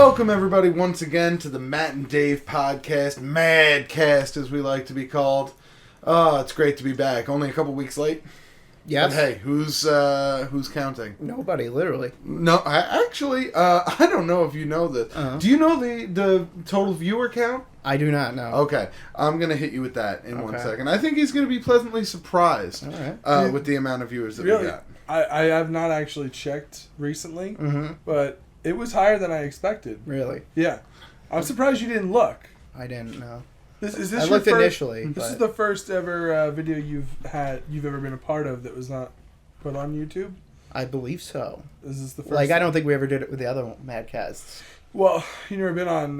Welcome, everybody, once again to the Matt and Dave podcast, MADcast, as we like to be called. It's great to be back. Only a couple weeks late. Yes. But hey, who's counting? Nobody, literally. No, I don't know if you know this. Uh-huh. Do you know the total viewer count? I do not know. Okay, I'm going to hit you with that in 1 second. I think he's going to be pleasantly surprised with the amount of viewers that we got. I have not actually checked recently, but it was higher than I expected. Really? Yeah. I'm surprised you didn't look. I didn't know. I looked initially. This is the first ever video you've ever been a part of that was not put on YouTube? I believe so. This is the first. Like, I don't think we ever did it with the other MADcasts. Well, you never been on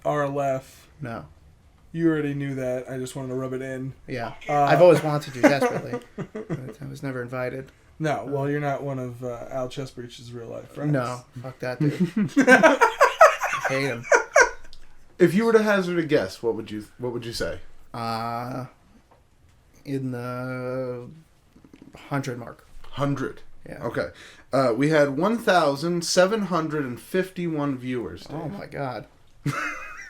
RLF. No. You already knew that. I just wanted to rub it in. Yeah. I've always wanted to desperately. But I was never invited. No, well, you're not one of Al Chestbreech's real life friends. No. Fuck that dude. I hate him. If you were to hazard a guess, what would you say? In the 100 mark. 100. Yeah. Okay. We had 1,751 viewers. Dave. Oh my god.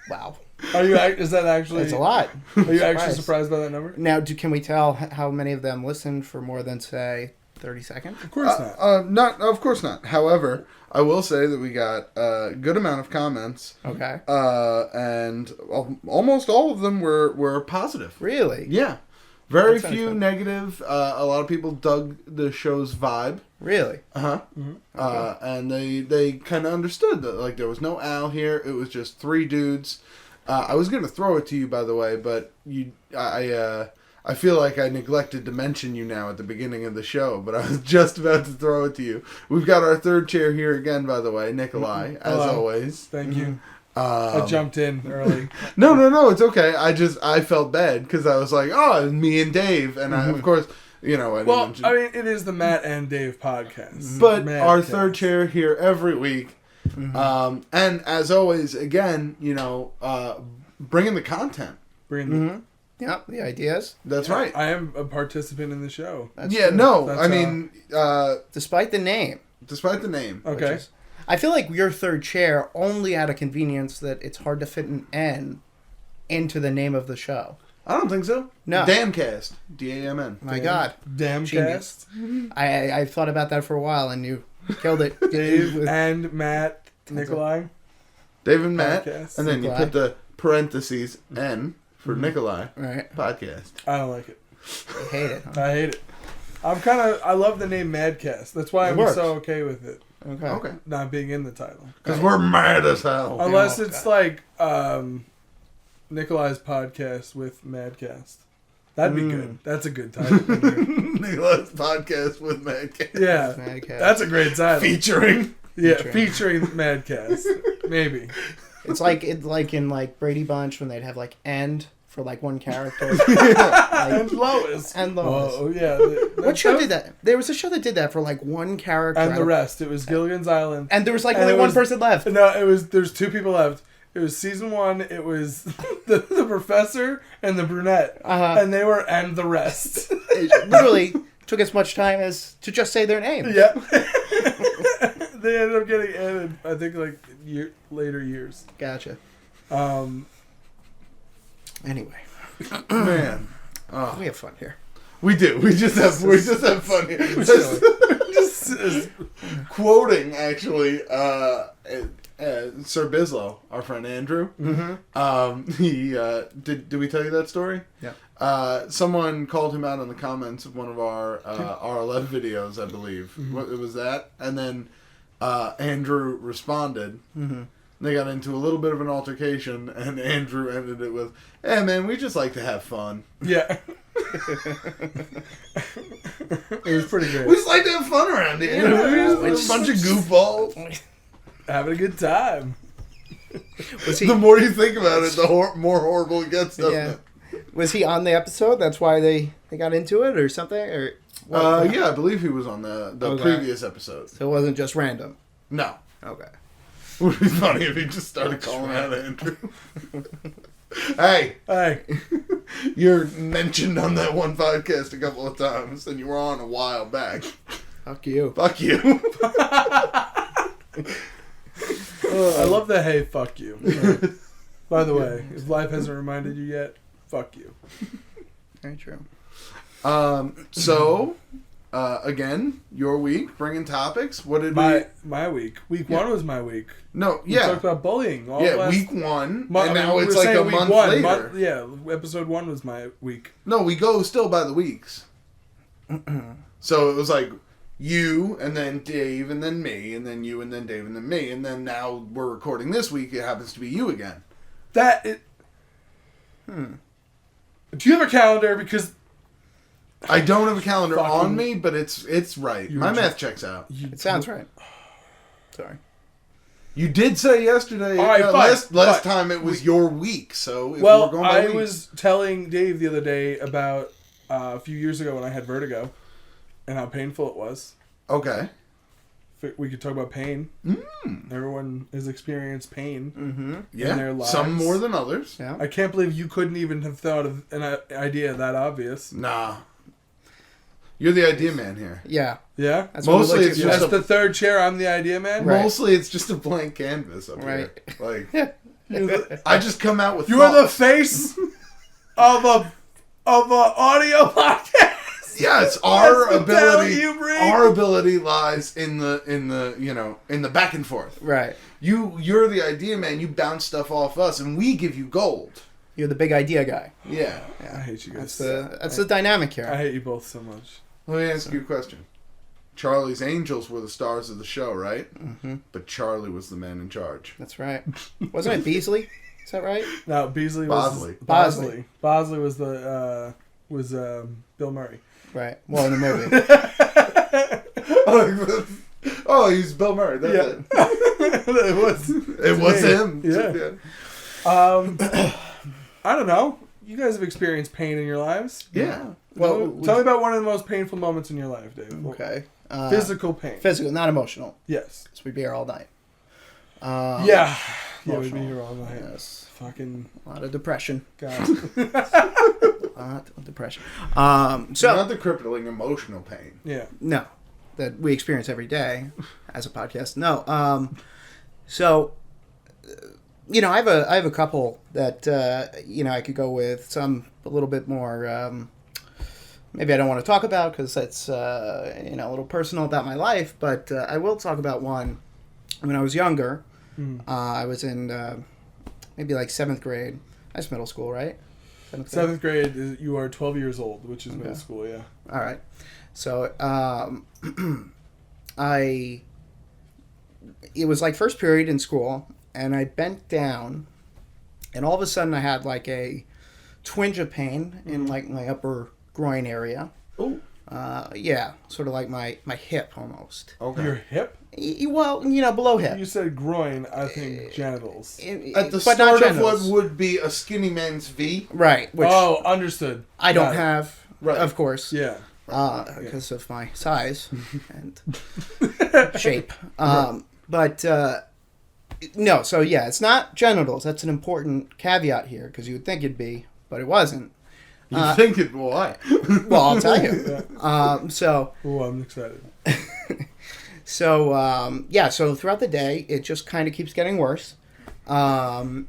Wow. Is that actually? It's a lot. Are you actually surprised by that number? Now, can we tell how many of them listened for more than, say, 30 seconds? Of course not. Of course not. However, I will say that we got a good amount of comments. Okay. And almost all of them were positive. Really? Yeah. Very That's few negative. A lot of people dug the show's vibe. Really? Uh-huh. Okay. And they kind of understood that, like, there was no Al here. It was just three dudes. I was going to throw it to you, by the way, but I feel like I neglected to mention you now at the beginning of the show, but I was just about to throw it to you. We've got our third chair here again, by the way, Nikolai, as always. Thank you. I jumped in early. No, it's okay. I felt bad because I was like, oh, it's me and Dave, and I, of course, you know. I mean, it is the Matt and Dave podcast, but our third chair here every week. And as always, again, you know, bringing the content. Yeah, the ideas. That's right. I am a participant in the show. That's true. That's, I mean... despite the name. Okay. I feel like your third chair only out of convenience that it's hard to fit an N into the name of the show. I don't think so. No. Damcast. D-A-M-N. My God. Damcast. I thought about that for a while and you killed it. Dave and Matt, Nikolai. Dave and Matt. Podcast. And then Nikolai. You put the parentheses N for Nikolai. Right. Podcast. I don't like it. I hate it. Huh? I hate it. I love the name MADcast. That's why I'm so okay with it. Okay. Not being in the title. Because we're mad as hell. Unless it's like Nikolai's podcast with MADcast. That'd be good. That's a good title. Nikolai's podcast with MADcast. Yeah. MADcast. That's a great title. Featuring MADcast. Maybe. It's like in like Brady Bunch when they'd have like end for like one character. And Lois. Oh yeah. What show did that? There was a show that did that for like one character. And the rest. It was Gilligan's Island. And there was like only one person left. No, there's two people left. It was season 1. It was the professor and the brunette. And they were and the rest. It literally took as much time as to just say their name. Yep. They ended up getting added, I think, like later years. Gotcha. Anyway, man, we have fun here. We do. We just have fun here. Just quoting actually, Sir Bislow, our friend Andrew. He did we tell you that story? Yeah. Someone called him out in the comments of one of our RLF videos, I believe. It was that, and then Andrew responded. They got into a little bit of an altercation, and Andrew ended it with, "Hey man, we just like to have fun." Yeah. It was pretty good. We just like to have fun around here. We're just a bunch of goofballs. Having a good time. The more you think about it, the more horrible it gets, doesn't it? Was he on the episode? That's why they got into it or something? Or yeah, I believe he was on the previous episode. So it wasn't just random? No. Okay. It would be funny if he just started calling out Andrew. Hey. You're mentioned on that one podcast a couple of times, and you were on a while back. Fuck you. Fuck you. I love the hey, fuck you. By the way, if life hasn't reminded you yet, fuck you. Very true. So, again, your week, bringing topics. What did my week? Week 1 was my week. No, We talked about bullying. Week 1, and now it's like a month later. Episode 1 was my week. No, we go still by the weeks. So it was like you, and then Dave, and then me, and then you, and then Dave, and then me, and then now we're recording this week. It happens to be you again. Do you have a calendar? Because I don't have a calendar on me, but it's right. My math checks out. It sounds right. Sorry. You did say yesterday, last time it was your week, so if we're going by weeks. Was telling Dave the other day about a few years ago when I had vertigo and how painful it was. Okay. We could talk about pain. Everyone has experienced pain in their lives. Some more than others. Yeah. I can't believe you couldn't even have thought of an idea that obvious. Nah. You're the idea man here. Yeah. Yeah? Mostly it's just the third chair, I'm the idea man? Right. Mostly it's just a blank canvas up here. Like, I just come out with You are the face of a audio podcast. Yes, our ability lies in the back and forth. Right. You're the idea man. You bounce stuff off us, and we give you gold. You're the big idea guy. Yeah. I hate you guys. That's the dynamic here. I hate you both so much. Let me ask you a question. Charlie's Angels were the stars of the show, right? Mm-hmm. But Charlie was the man in charge. That's right. Wasn't it Beasley? Is that right? No, Beasley was... Bosley. Bosley was Bill Murray. Right. Well, in the movie. He's Bill Murray. That's it. It was him. Yeah. I don't know. You guys have experienced pain in your lives. Yeah. Well, tell me about one of the most painful moments in your life, Dave. Okay. Physical pain. Physical, not emotional. Yes. Because we'd be here all night. Yeah, we'd be here all night. Yes. Fucking... A lot of depression. God. A lot of depression. So not the crippling emotional pain. Yeah. No. That we experience every day as a podcast. No. So... I have a couple that I could go with. Some a little bit more maybe I don't want to talk about because it's a little personal about my life. But I will talk about one when I was younger. I was in maybe like 7th grade. That's middle school, right? 7th grade. You are 12 years old, which is middle school. Yeah. All right. So it was like first period in school. And I bent down, and all of a sudden I had like a twinge of pain in like my upper groin area. Oh. Yeah, sort of like my hip almost. Okay. Your hip? Well, below hip. You said groin, I think genitals. At the start of what would be a skinny man's V. Right. Which understood. I don't have, of course. Yeah. Because of my size and shape. But... no, so yeah, it's not genitals. That's an important caveat here because you would think it'd be, but it wasn't. You think it? Why? Well, I'll tell you. So. Oh, I'm excited. So so throughout the day, it just kind of keeps getting worse, I'm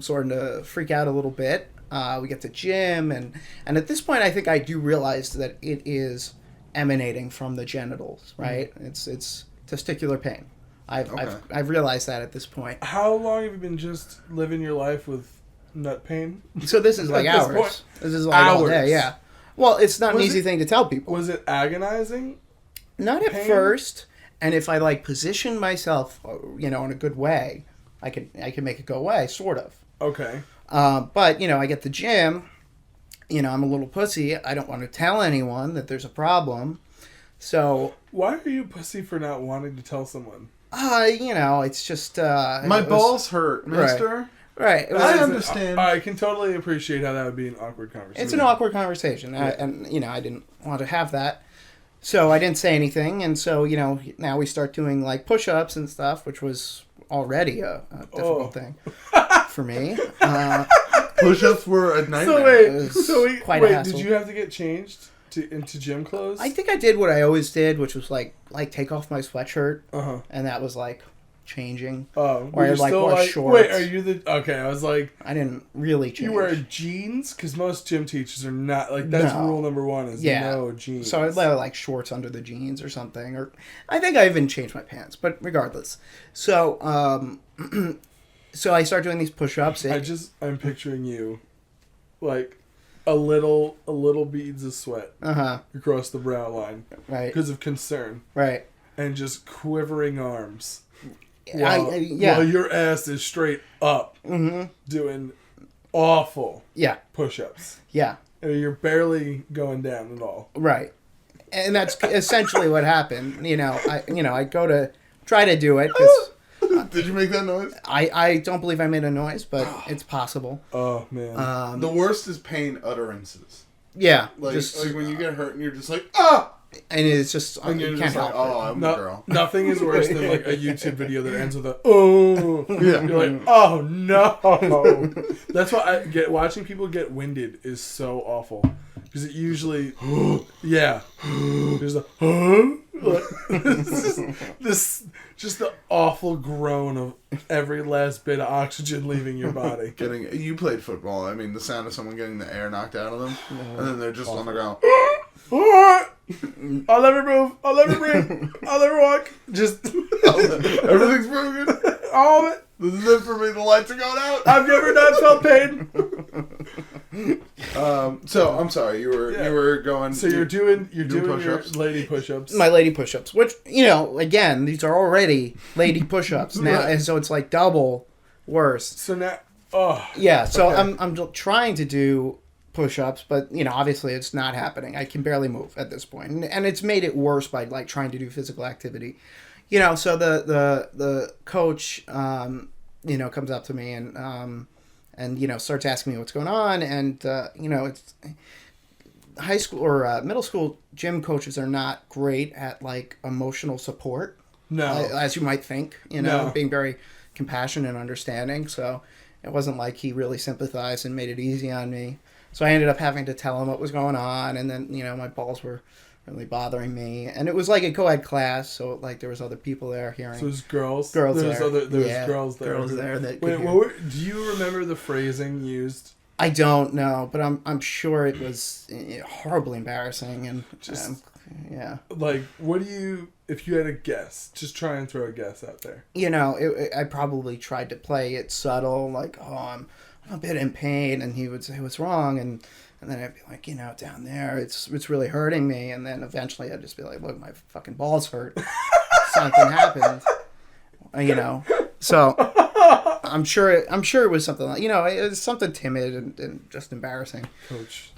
starting to freak out a little bit. We get to gym, and at this point, I think I do realize that it is emanating from the genitals. Right? Mm-hmm. It's testicular pain. I've realized that at this point. How long have you been just living your life with nut pain? So this is like hours. This is like all day, yeah. Well, it's not an easy thing to tell people. Was it agonizing? Not at first. And if I position myself, in a good way, I can make it go away, sort of. Okay. But I get the gym. I'm a little pussy. I don't want to tell anyone that there's a problem. So why are you a pussy for not wanting to tell someone? It's just... my balls hurt, mister. Right. I understand. I can totally appreciate how that would be an awkward conversation. It's an awkward conversation. Yeah. I didn't want to have that. So I didn't say anything. And so, now we start doing, push-ups and stuff, which was already a difficult thing for me. Push-ups were a nightmare. So wait, quite wait, a hassle. Did you have to get changed? into gym clothes? I think I did what I always did, which was like take off my sweatshirt, and that was like changing. Oh, or I like wore shorts. Wait, are you the? Okay, I was like, I didn't really change. You wear jeans because most gym teachers are not like that's rule number one is no jeans. So I'd wear like shorts under the jeans or something, or I think I even changed my pants. But regardless, so so I start doing these push-ups. I'm picturing you, like. A little beads of sweat across the brow line, right? Because of concern, right? And just quivering arms, while your ass is straight up, doing awful, push-ups, and you're barely going down at all, right? And that's essentially what happened. I go to try to do it because. Did you make that noise? I don't believe I made a noise, but it's possible. Oh, man. The worst is pain utterances. Yeah. Like when you get hurt and you're just like, ah! And it's just, and you can't help it. I'm a girl. Nothing is worse than like a YouTube video that ends with a, oh. Yeah. You're like, oh, no. That's why watching people get winded is so awful. Because it usually, there's a, this just the awful groan of every last bit of oxygen leaving your body. You played football. I mean, the sound of someone getting the air knocked out of them, and then they're just on the ground. I'll never move. I'll never breathe. I'll never walk. Just everything's broken. All of it. This is it for me. The lights are going out. I've never not felt pain. So I'm sorry. You were going. So you're doing your lady push-ups. My lady push-ups, which again, these are already lady push-ups now, and so it's like double worse. So now, So okay. I'm trying to do push-ups, but obviously it's not happening. I can barely move at this point, and it's made it worse by like trying to do physical activity. So the coach comes up to me and starts asking me what's going on, and it's high school or middle school gym coaches are not great at like emotional support. No, as you might think, being very compassionate and understanding. So it wasn't like he really sympathized and made it easy on me. So I ended up having to tell him what was going on, and then my balls were really bothering me, and it was like a co-ed class, so like there was other people there hearing. So there's girls. There was girls there. Girls there that. Wait, do you remember the phrasing used? I don't know, but I'm sure it was horribly embarrassing, and Like, what do you? If you had a guess, just try and throw a guess out there. I probably tried to play it subtle, like, oh, I'm a bit in pain, and he would say, what's wrong, and then I'd be like, down there, it's really hurting me. And then eventually I'd just be like, look, my fucking balls hurt. Something happened. So I'm sure it was something like, it was something timid and just embarrassing. Coach.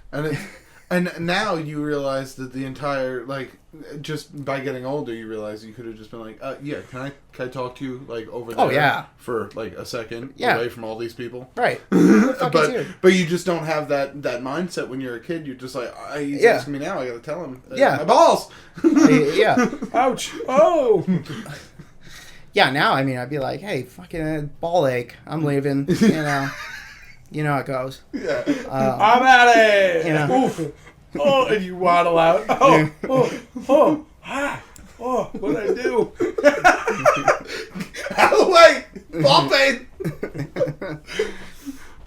And now you realize that the entire, like, just by getting older, you realize you could have just been like, can I talk to you, like, over there for, like, a second away from all these people? Right. But you just don't have that mindset when you're a kid. You're just like, he's asking me now, I gotta tell him. My balls! Ouch! Oh! Yeah, now, I'd be like, hey, fucking ball ache. I'm leaving, You know how it goes. Yeah. I'm out of here! Oof. Oh, and you waddle out. Oh, what did I do? Out of the way! Ball pain!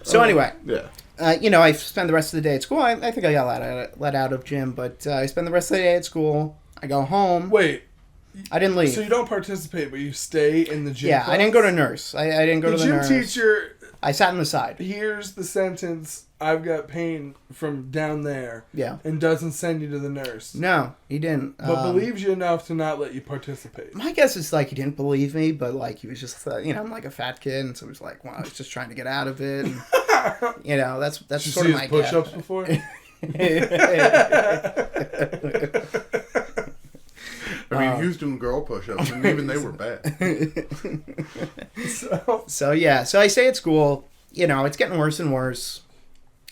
So anyway. Yeah. I spend the rest of the day at school. I think I got let out of gym, but I spend the rest of the day at school. I go home. Wait. I didn't leave. So you don't participate, but you stay in the gym class? I didn't go to nurse. I didn't go to the nurse. The gym teacher... I sat on the side. Here's the sentence, I've got pain from down there. Yeah. And doesn't send you to the nurse. No, he didn't. But believes you enough to not let you participate. My guess is like he didn't believe me, but like he was just, I'm like a fat kid, and so he was like, well, I was just trying to get out of it. And, that's Did sort of my guess. Did you see his push-ups before? He was doing girl push-ups, and even they were bad. So I stay at school. It's getting worse and worse.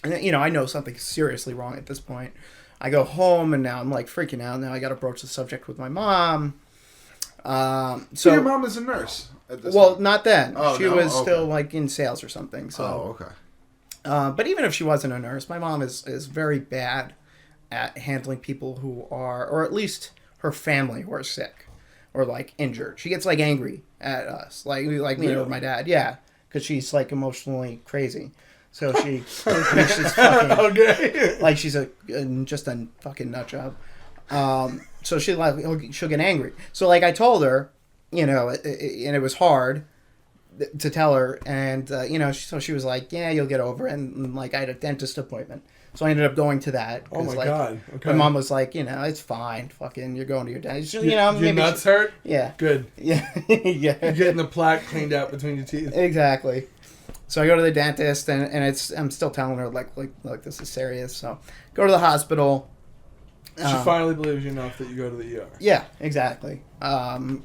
And, I know something's seriously wrong at this point. I go home, and now I'm, like, freaking out. Now I got to broach the subject with my mom. So your mom is a nurse at this Well, time. Not then. She was okay. still, like, in sales or something. So. Oh, okay. But even if she wasn't a nurse, my mom is very bad at handling people who are, or at least her family who are sick or like injured. She gets like angry at us, like me or my dad. Yeah, because she's like emotionally crazy. So she's fucking Okay. like she's just a fucking nut job. So she'll get angry. So like I told her, and it was hard to tell her, and so she was like, yeah, you'll get over it. And like I had a dentist appointment, so I ended up going to that. Oh my god! Okay. My mom was like, it's fine, fucking, you're going to your dentist. Your maybe nuts hurt. Yeah. Good. Yeah. Yeah. You're getting the plaque cleaned out between your teeth. Exactly. So I go to the dentist, and I'm still telling her like this is serious. So go to the hospital. She finally believes you enough that you go to the ER. Yeah, exactly. And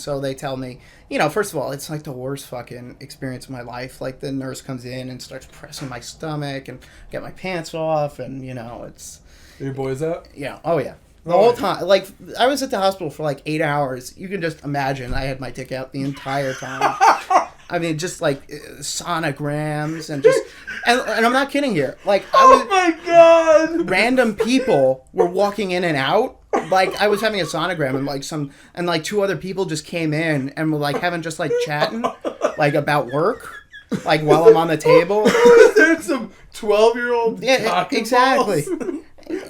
so they tell me, first of all, it's like the worst fucking experience of my life. Like the nurse comes in and starts pressing my stomach and get my pants off, and it's. Are your boys out? Yeah. Oh yeah. The whole time, like I was at the hospital for like 8 hours. You can just imagine I had my dick out the entire time. I mean, just like sonograms and just, and I'm not kidding here. Like, Oh my god! Random people were walking in and out. Like, I was having a sonogram and like two other people just came in and were like having just like chatting, like about work, like while I'm on the table. There's some 12-year-old. Yeah, exactly. Balls.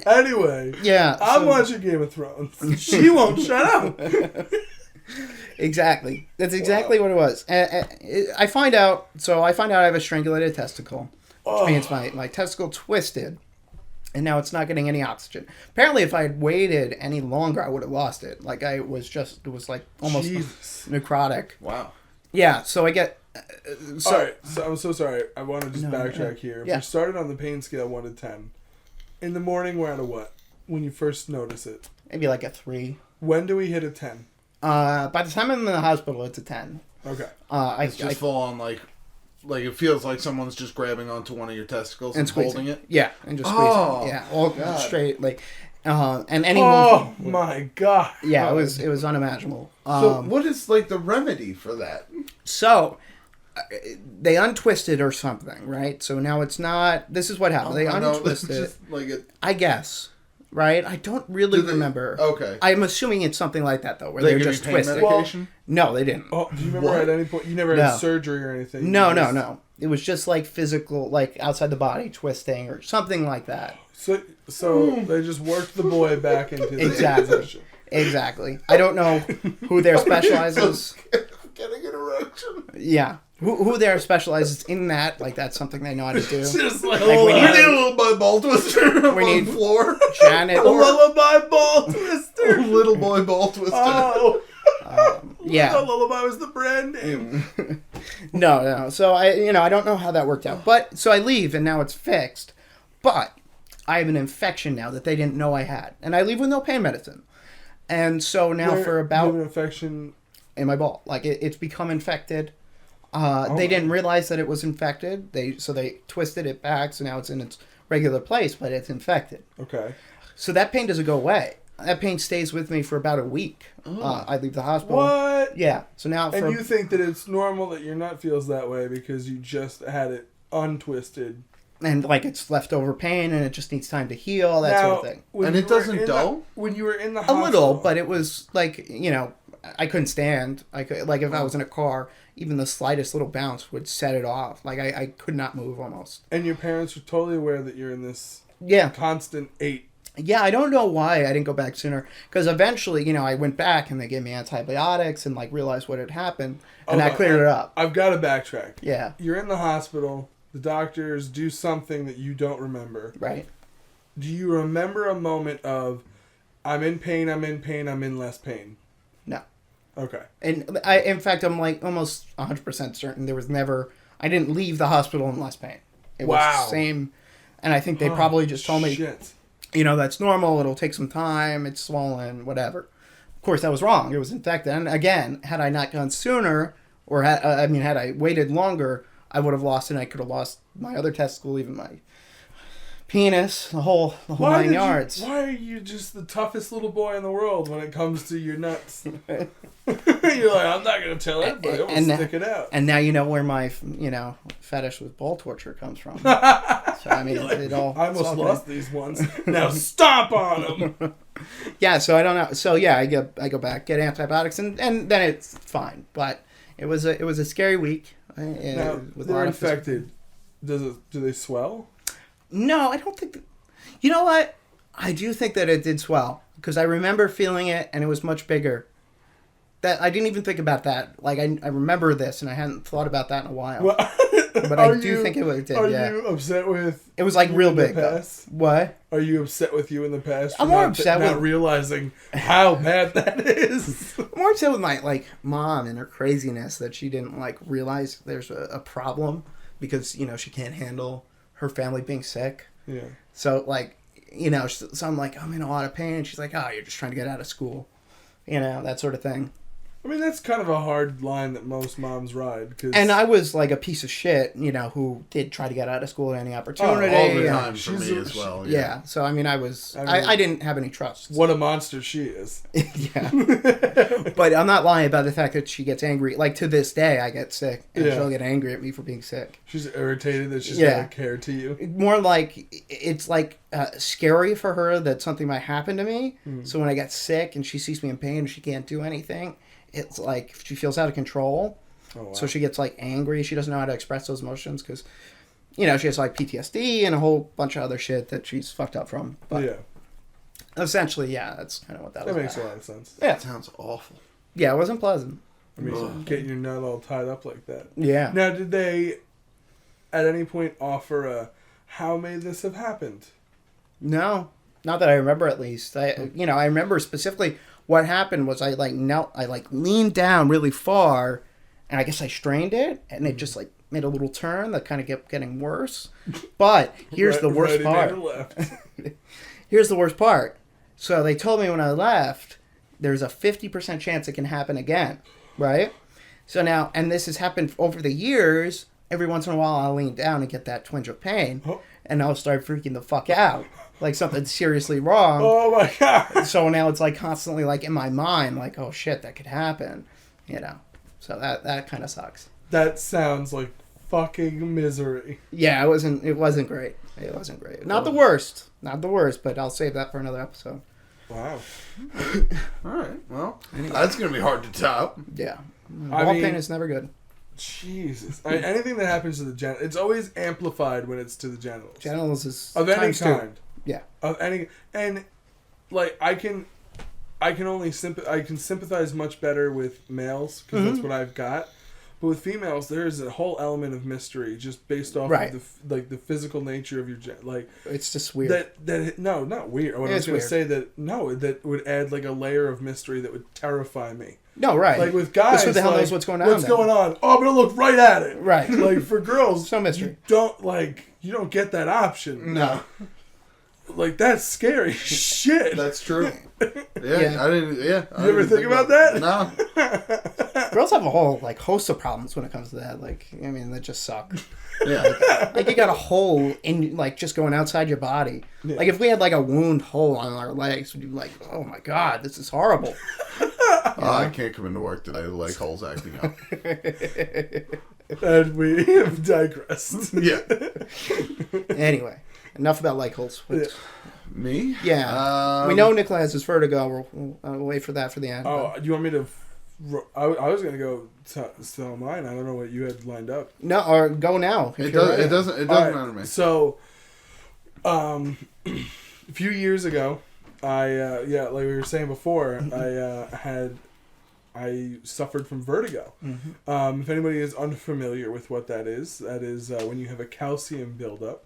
Anyway. Yeah. I'm watching Game of Thrones. She won't shut up. Exactly. That's exactly what it was. I find out I have a strangulated testicle, which means my testicle twisted, and now it's not getting any oxygen. Apparently, if I had waited any longer, I would have lost it. Like it was like almost necrotic. Wow. Yeah. So I get. All right. So I'm so sorry. I want to just backtrack here. If we started on the pain scale 1 to 10, in the morning we're at a what? When you first notice it? Maybe like a 3. When do we hit a 10? By the time I'm in the hospital, it's a 10. Okay. It's just full on like it feels like someone's just grabbing onto one of your testicles and holding it. Yeah, and just squeezing. Yeah, all straight like, and any. Oh my god. Yeah, it was unimaginable. So what is like the remedy for that? So they untwisted or something, right? So now it's not. This is what happened. They untwisted. Just like it. I guess. Right? I don't really remember. Okay. I'm assuming it's something like that, though, where They they're give just you pain twisted. medication? No, they didn't. Oh, do you remember at any point? You never had surgery or anything? No. It was just like physical, like outside the body twisting or something like that. So they just worked the boy back into the position. Exactly. I don't know who their specializes. Getting an erection. Yeah. Who there specializes in that, like that's something they know how to do. Just like we need a lullaby ball twister on the floor. Janet. A lullaby ball twister. A little boy ball twister. Oh. Yeah. The lullaby was the brand name. No. So I don't know how that worked out. But so I leave and now it's fixed. But I have an infection now that they didn't know I had, and I leave with no pain medicine. And so now for about you have an infection in my ball, like it's become infected. They didn't realize that it was infected. They twisted it back, so now it's in its regular place, but it's infected. Okay. So that pain doesn't go away. That pain stays with me for about a week. I leave the hospital. What? Yeah. So now, and you think that it's normal that your nut feels that way because you just had it untwisted, and like it's leftover pain, and it just needs time to heal, that sort of thing. And it doesn't dull? When you were in the A hospital, little, but it was like I couldn't stand. I could if I was in a car, even the slightest little bounce would set it off. Like I could not move almost. And your parents were totally aware that you're in this constant 8. Yeah, I don't know why I didn't go back sooner. Because eventually, I went back and they gave me antibiotics and like realized what had happened, and that cleared it up. I've got to backtrack. Yeah. You're in the hospital. The doctors do something that you don't remember. Right. Do you remember a moment of, I'm in pain, I'm in less pain? No. Okay. And in fact, I'm like almost 100% certain there was never, I didn't leave the hospital in less pain. It was the same. And I think they probably just told me, that's normal, it'll take some time, it's swollen, whatever. Of course, that was wrong. It was infected. And again, had I not gone sooner, or had I waited longer, I would have lost it, and I could have lost my other testicle, even my penis, the whole 9 yards. Why are you just the toughest little boy in the world when it comes to your nuts? You're like, I'm not going to tell anybody, I'm going to stick it out. And now you know where my, fetish with ball torture comes from. So I mean, it all. I almost lost these ones. Now stomp on them. Yeah, so I don't know. So yeah, I go back, get antibiotics, and then it's fine. But it was a scary week. Now they're infected. Do they swell? No, I don't think. You know what? I do think that it did swell because I remember feeling it, and it was much bigger. That I didn't even think about that. Like I remember this, and I hadn't thought about that in a while. Well, but I do think it did. Are yeah. you upset with? It was like real big. Past? What? Are you upset with you in the past? I'm more upset with not realizing how bad that is. I'm more upset with my mom and her craziness that she didn't realize there's a problem because she can't handle her family being sick. Yeah. So so I'm I'm in a lot of pain, and she's like, oh, you're just trying to get out of school, that sort of thing. I mean, that's kind of a hard line that most moms ride. And I was a piece of shit, who did try to get out of school at any opportunity. All the time for me as well. Yeah. So, I mean, I didn't have any trust. What a monster she is. Yeah. But I'm not lying about the fact that she gets angry. To this day, I get sick, and she'll get angry at me for being sick. She's irritated that she's got to care to you. More it's scary for her that something might happen to me. Mm. So when I get sick and she sees me in pain and she can't do anything, it's she feels out of control. Oh, wow. So she gets angry. She doesn't know how to express those emotions because, she has PTSD and a whole bunch of other shit that she's fucked up from. But yeah. Essentially, yeah, that's kind of what that was. That makes a lot of sense. Yeah. That sounds awful. Yeah, it wasn't pleasant. I mean, getting your nut all tied up like that. Yeah. Now, did they at any point offer how may this have happened? No. Not that I remember, at least. I remember specifically what happened was I leaned down really far, and I guess I strained it, and it just made a little turn that kind of kept getting worse. But here's the worst part. Here's the worst part. So they told me when I left, there's a 50% chance it can happen again, right? So now, and this has happened over the years. Every once in a while, I'll lean down and get that twinge of pain, and I'll start freaking the fuck out. Something's seriously wrong. Oh my God. So now it's constantly in my mind, oh shit, that could happen, So that kind of sucks. That sounds like fucking misery. Yeah, it wasn't great. It wasn't great. Not the worst, but I'll save that for another episode. Wow. All right. Well, that's gonna be hard to top. Yeah. Ball pain is never good. Jesus. Anything that happens to the genitals, it's always amplified when it's to the genitals. Genitals is of any kind. Two. Yeah. Of any, and I can only sympathize much better with males because that's what I've got. But with females, there is a whole element of mystery just based off of the physical nature of your it's just weird. No, not weird. I was going to say that would add a layer of mystery that would terrify me. No, right. With guys, who the hell knows what's going on? What's going on? Oh, I'm gonna look right at it. Right. For girls, so mystery. You don't get that option. No. That's scary shit. That's true. Yeah. I didn't. Yeah. You ever think about that? No. Girls have a whole host of problems when it comes to that. That just suck. Yeah. You got a hole in just going outside your body. Yeah. If we had a wound hole on our legs, we'd be oh my God, this is horrible. I can't come into work today. The leg hole's acting up. And we have digressed. Yeah. Anyway, enough about leg holes. Me? Yeah. We know Nicola has his vertigo. We'll wait for that for the end. Oh, do you want me to... I was going to go tell mine. I don't know what you had lined up. No, or go now. It doesn't matter to me. So, a few years ago, like we were saying before, I suffered from vertigo. Mm-hmm. If anybody is unfamiliar with what that is when you have a calcium buildup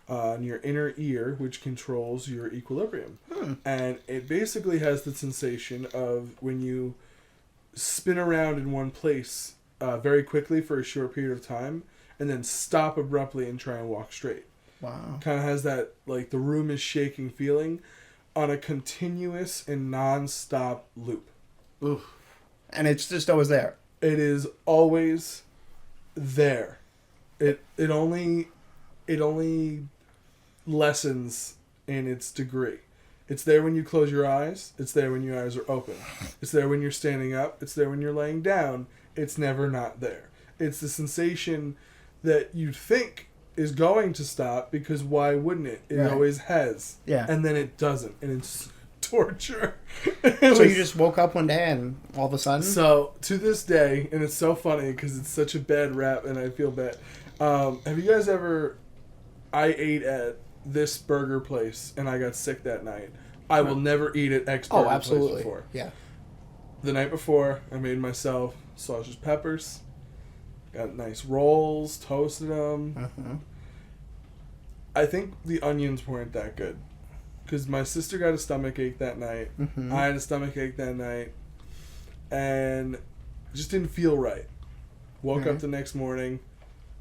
in your inner ear, which controls your equilibrium. And it basically has the sensation of when you spin around in one place very quickly for a short period of time and then stop abruptly and try and walk straight. Wow. Kind of has that, the room is shaking feeling on a continuous and non-stop loop. Oof. And it's just always there. It is always there. It only lessens in its degree. It's there when you close your eyes. It's there when your eyes are open. It's there when you're standing up. It's there when you're laying down. It's never not there. It's the sensation that you think is going to stop because why wouldn't it? It always has. Yeah. And then it doesn't. And it's torture. So you just woke up one day and all of a sudden? So, to this day, and it's so funny because it's such a bad rap and I feel bad. Have you guys ever... I ate at this burger place and I got sick that night. I will never eat at X burger place before. Yeah. The night before, I made myself sausage peppers. Got nice rolls, toasted them. Uh-huh. I think the onions weren't that good. Because my sister got a stomach ache that night. Mm-hmm. I had a stomach ache that night. And it just didn't feel right. Woke up the next morning.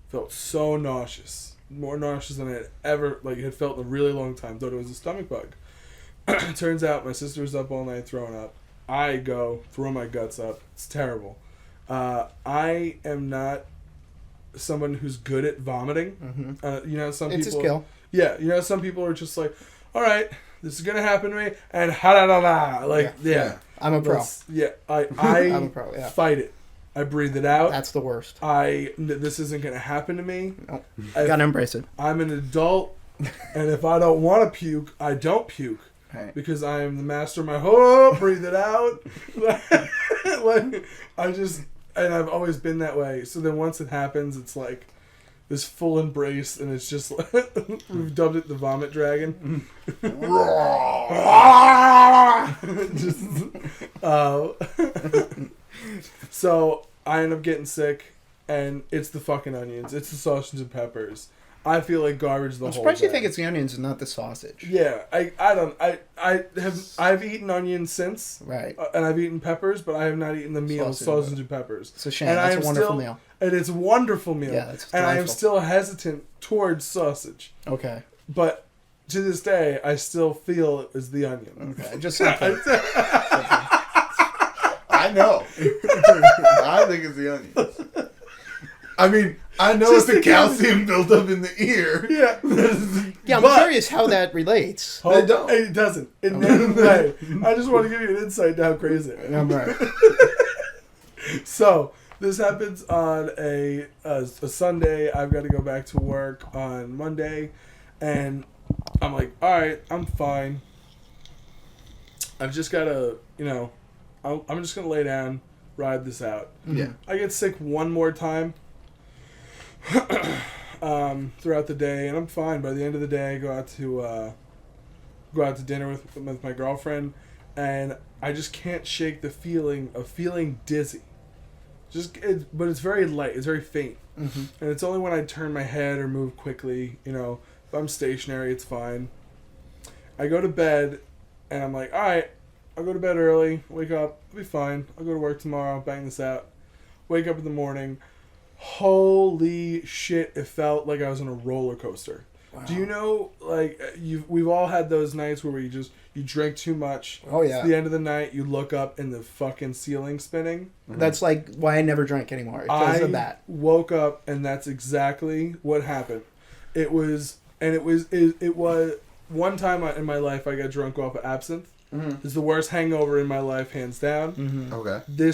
Felt so nauseous. More nauseous than I had ever, had felt in a really long time. Thought it was a stomach bug. Turns out my sister was up all night throwing up. I go, throw my guts up. It's terrible. I am not someone who's good at vomiting. Mm-hmm. Some it's people... a skill. Yeah, some people are just like, all right, this is going to happen to me, and ha-da-da-da. Yeah. I'm a pro. I'm a pro, yeah. Fight it. I breathe it out. That's the worst. This isn't going to happen to me. Nope. Gotta embrace it. I'm an adult, and if I don't want to puke, I don't puke. Right. Because I am the master of my breathe it out. And I've always been that way. So then once it happens, it's like this full embrace, and it's just we've dubbed it the vomit dragon. So I end up getting sick, and it's the fucking onions. It's the sausage and peppers. I feel like garbage the whole day. I'm surprised you think it's the onions and not the sausage. Yeah, I've eaten onions since, right? And I've eaten peppers, but I have not eaten the meal sausage and peppers. It's a shame. That's a wonderful meal. And it's a wonderful meal. Yeah, it's and I am still hesitant towards sausage. Okay. But to this day, I still feel it was the onion. Okay, just something. I know. I think it's the onions. I mean, I know it's the calcium buildup in the ear. Yeah. Yeah, I'm curious how that relates. They don't. It doesn't. In any way. I just want to give you an insight to how crazy it is. I'm right. So, this happens on a Sunday. I've got to go back to work on Monday. And I'm like, all right, I'm fine. I've just got to, I'm just going to lay down, ride this out. Yeah. I get sick one more time throughout the day, and I'm fine. By the end of the day, I go out to dinner with my girlfriend, and I just can't shake the feeling of feeling dizzy. But it's very light. It's very faint. Mm-hmm. And it's only when I turn my head or move quickly, if I'm stationary, it's fine. I go to bed, and I'm like, all right, I'll go to bed early, wake up, I'll be fine. I'll go to work tomorrow, bang this out. Wake up in the morning. Holy shit, it felt like I was on a roller coaster. Wow. Do you know, we've all had those nights where you drink too much. Oh, yeah. At the end of the night, you look up and the fucking ceiling spinning. Mm-hmm. That's why I never drink anymore. Because of that. I woke up and that's exactly what happened. It was one time in my life I got drunk off of absinthe. Mm-hmm. It's the worst hangover in my life, hands down. Mm-hmm. Okay. The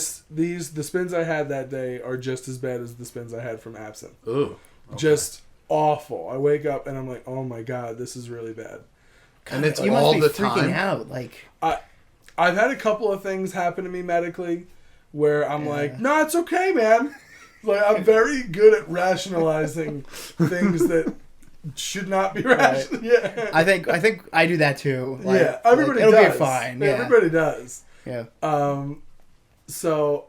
spins I had that day are just as bad as the spins I had from absinthe. Ooh. Okay. Just awful. I wake up and I'm like, oh my god, this is really bad. And it's you all must be the freaking time. out. I've had a couple of things happen to me medically where I'm like, no, it's okay, man. I'm very good at rationalizing things that should not be rational. Right. Yeah. I think I do that too. Everybody does. It'll be fine. Yeah. Everybody does. Yeah. So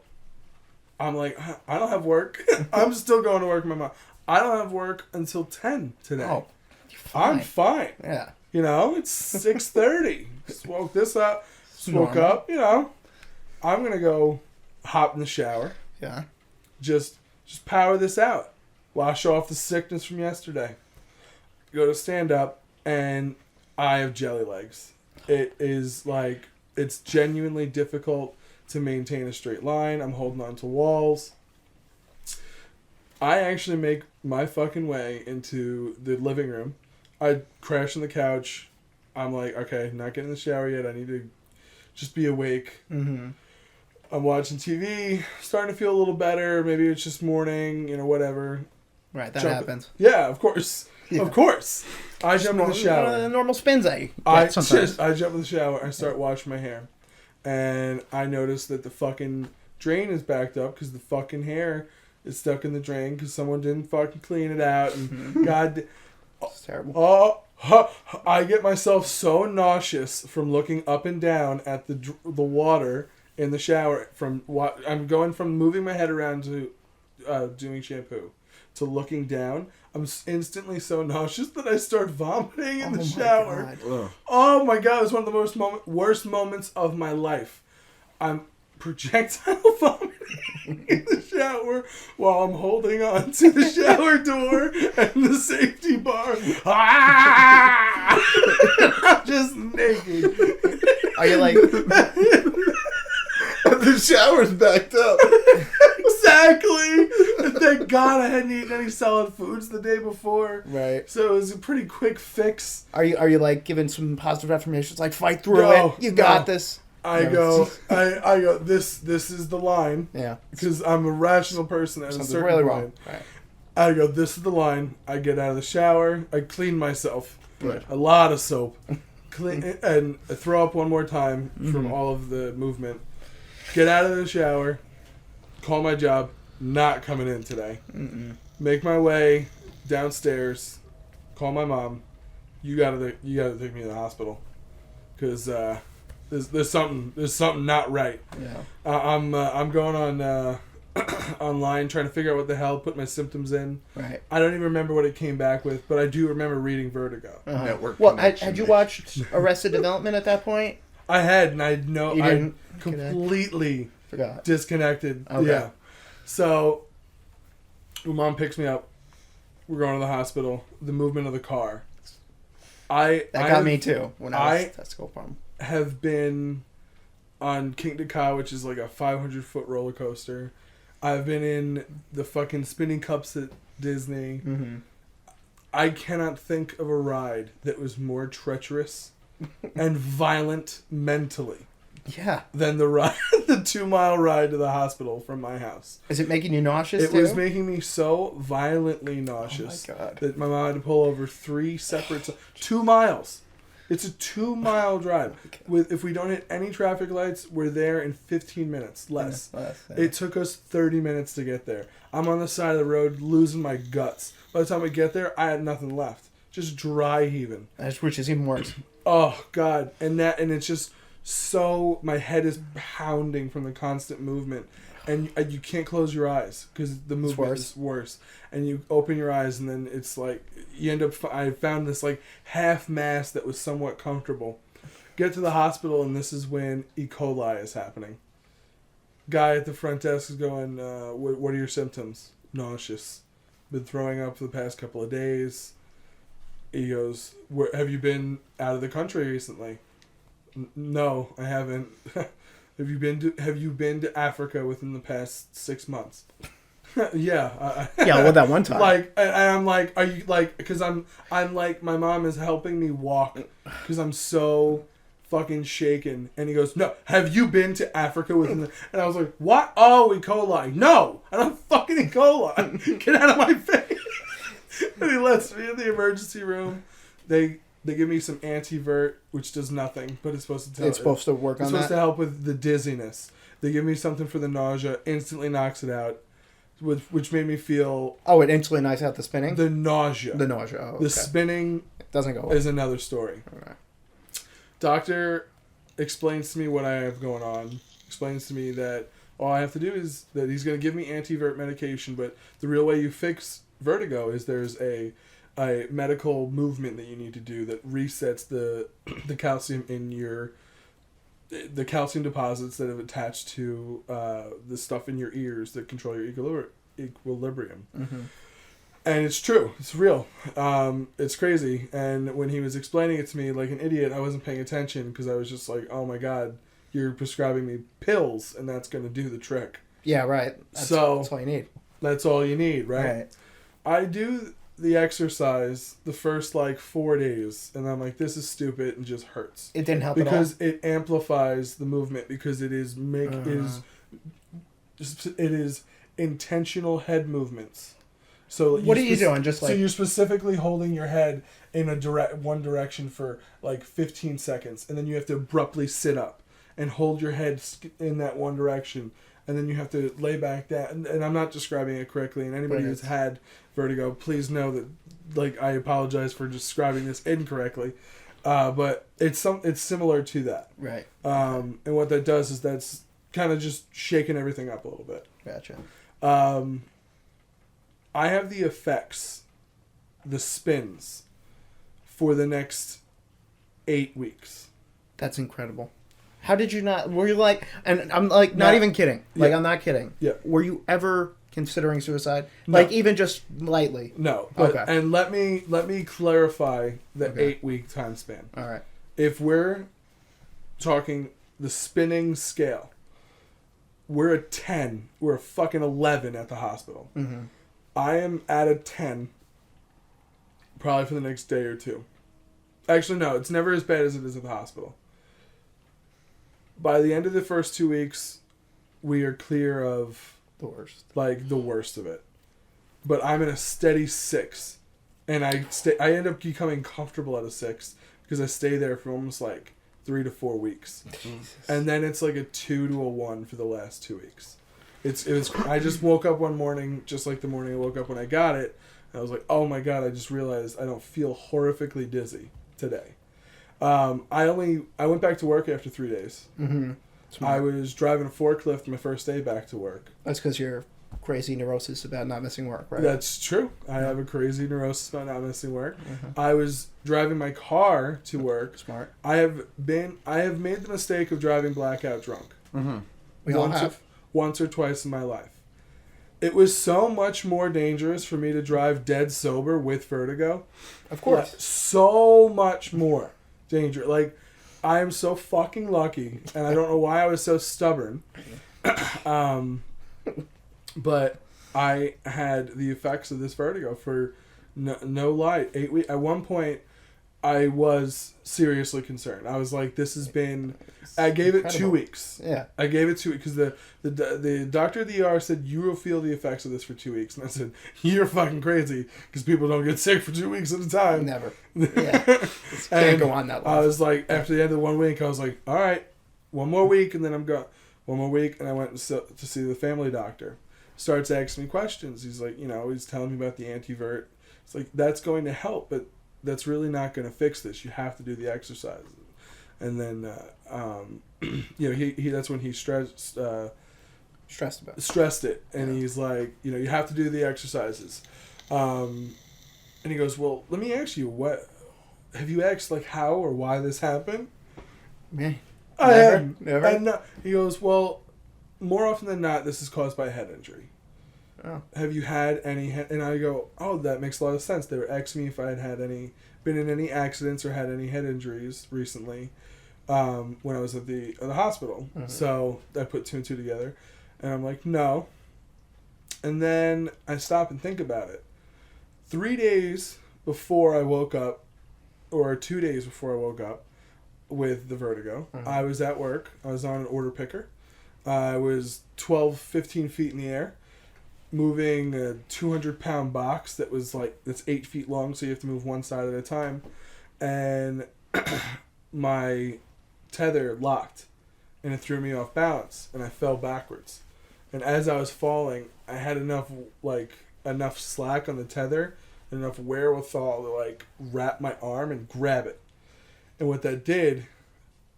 I'm like, I don't have work. I'm still going to work with my mom. I don't have work until 10 today. Oh, I'm fine. Yeah. It's 6:30. Just woke this up. Just woke up. I'm going to go hop in the shower. Yeah. Just power this out. Wash off the sickness from yesterday. Go to stand up, and I have jelly legs. It is it's genuinely difficult to maintain a straight line. I'm holding on to walls. I actually make my fucking way into the living room. I crash on the couch. I'm like, okay, not getting in the shower yet. I need to just be awake. Mm-hmm. I'm watching TV, starting to feel a little better. Maybe it's just morning, whatever. Right, that happens. Yeah, of course. Yeah. Of course. I jump in the shower. Normal spins I sometimes. I jump in the shower. I start washing my hair. And I notice that the fucking drain is backed up because the fucking hair is stuck in the drain because someone didn't fucking clean it out. And God... It's terrible. I get myself so nauseous from looking up and down at the water in the shower. I'm going from moving my head around to doing shampoo to looking down. I'm instantly so nauseous that I start vomiting in the shower. Oh my god! It was one of the worst moments of my life. I'm projectile vomiting in the shower while I'm holding on to the shower door and the safety bar. I'm just naked. Are you like... The shower's backed up. Exactly. And thank God I hadn't eaten any solid foods the day before. Right. So it was a pretty quick fix. Are you like giving some positive affirmations, like fight through it? You got this. I go. This is the line. Yeah. Because I'm a rational person at a certain really point. wrong. Right. I go. This is the line. I get out of the shower. I clean myself. Good. A lot of soap. And I throw up one more time from all of the movement. Get out of the shower. Call my job. Not coming in today. Make my way downstairs. Call my mom. You gotta take me to the hospital. Because there's something not right. Yeah. I'm going on online trying to figure out what the hell. Put my symptoms in. Right. I don't even remember what it came back with, but I do remember reading Vertigo. Network Well, connection. had you watched Arrested Development at that point? I had, and I know You I didn't completely Forgot. disconnected. Okay. Yeah. So, my mom picks me up. We're going to the hospital. The movement of the car. That got me too when I was testicle problem. Have been on King Ka, which is like a 500-foot roller coaster. I've been in the fucking spinning cups at Disney. I cannot think of a ride that was more treacherous and violent mentally Yeah. than the 2-mile ride to the hospital from my house. Is it making you nauseous It too? was making me so violently nauseous that my mom had to pull over 3 separate 2 miles. It's a 2-mile drive. If we don't hit any traffic lights, we're there in 15 minutes, less. Yeah. It took us 30 minutes to get there. I'm on the side of the road losing my guts. By the time we get there, I had nothing left. Just dry heaving. Which is even worse. Oh God. And it's just so, my head is pounding from the constant movement. And you can't close your eyes because the movement is worse. And you open your eyes and then it's like, you end up, I found this like half mask that was somewhat comfortable. Get to the hospital and this is when E. coli is happening. Guy at the front desk is going, what are your symptoms? Nauseous. Been throwing up for the past couple of days. He goes, have you been out of the country recently? No, I haven't. Have you been to Africa within the past 6 months? Yeah. Well, that one time. Like, and I'm like, are you like? Because I'm like, my mom is helping me walk because I'm so fucking shaken. And he goes, no. Have you been to Africa within the? And I was like, what? Oh, E. coli. No, I don't fucking E. coli. Get out of my face. And he lets me in the emergency room. They give me some antivert, which does nothing, but it's supposed to work on that. It's supposed to help with the dizziness. They give me something for the nausea, instantly knocks it out, which made me feel... Oh, it instantly knocks out the spinning? The nausea. Oh, okay. The spinning it doesn't go well. Is another story. Okay. Doctor explains to me what I have going on. Explains to me that all I have to do is that he's going to give me antivert medication, but the real way you fix vertigo is there's a medical movement that you need to do that resets the calcium in the calcium deposits that have attached to the stuff in your ears that control your equilibrium. And it's true. It's real. It's crazy. And when he was explaining it to me like an idiot, I wasn't paying attention because I was just like, oh my God, you're prescribing me pills and that's going to do the trick. Yeah, right. That's all you need. That's all you need, right? I do the exercise the first 4 days and I'm like, this is stupid and just hurts. It didn't help at all? Because it amplifies the movement because it is intentional head movements. So what are you doing? Just like so you're specifically holding your head in one direction for like 15 seconds, and then you have to abruptly sit up and hold your head in that one direction, and then you have to lay back down. And I'm not describing it correctly. And anybody who's had vertigo, please know that, like, I apologize for describing this incorrectly. But it's similar to that. Right. And what that does is that's kind of just shaking everything up a little bit. Gotcha. I have the effects, the spins, for the next 8 weeks. That's incredible. How did you not? Were you like? And I'm like not even kidding. Like I'm not kidding. Yeah. Were you ever considering suicide? No. Like even just lightly? No. But, okay. And let me clarify the 8-week time span. All right. If we're talking the spinning scale, we're a 10. We're a fucking 11 at the hospital. Mm-hmm. I am at a 10 probably for the next day or two. Actually, no, it's never as bad as it is at the hospital. By the end of the first 2 weeks, we are clear of the worst. Like the worst of it. But I'm in a steady 6. And I end up becoming comfortable at a 6 because I stay there for almost like 3 to 4 weeks. Jesus. And then it's like a 2 to a 1 for the last 2 weeks. I just woke up one morning, just like the morning I woke up when I got it. And I was like, oh my God, I just realized I don't feel horrifically dizzy today. I went back to work after 3 days. Mm-hmm. I was driving a forklift my first day back to work. That's because you're crazy neurosis about not missing work, right? That's true. I have a crazy neurosis about not missing work. Mm-hmm. I was driving my car to work. Smart. I have made the mistake of driving blackout drunk. Mm-hmm. We all have. Once or twice in my life. It was so much more dangerous for me to drive dead sober with vertigo. Of course. So much more danger. Like, I am so fucking lucky, and I don't know why I was so stubborn. But I had the effects of this vertigo for no lie. 8 weeks. At one point, I was seriously concerned. I was like, this has been... I gave it 2 weeks. Yeah. I gave it 2 weeks because the doctor at the ER said, you will feel the effects of this for 2 weeks. And I said, you're fucking crazy because people don't get sick for 2 weeks at a time. Never. Yeah. Can't go on that long. I was like, after the end of 1 week, I was like, all right, one more week and then I'm going. 1 more week and I went to see the family doctor. Starts asking me questions. He's like, he's telling me about the antivert. It's like, that's going to help, but that's really not going to fix this. You have to do the exercises. And then, he that's when he stressed it. And he's like, you have to do the exercises. And he goes, well, let me ask you, what, have you asked like how or why this happened? Me? Never. And he goes, well, more often than not, this is caused by a head injury. Oh. Have you had any? And I go, oh, that makes a lot of sense. They were asking me if I had been in any accidents or had any head injuries recently, when I was at the hospital. Mm-hmm. So I put 2 and 2 together, and I'm like, no. And then I stop and think about it. 3 days before I woke up, or 2 days before I woke up with the vertigo, mm-hmm. I was at work. I was on an order picker. I was 15 feet in the air, moving a 200-pound box that's 8 feet long, so you have to move one side at a time. And my tether locked, and it threw me off balance, and I fell backwards. And as I was falling, I had enough slack on the tether, and enough wherewithal to wrap my arm and grab it. And what that did,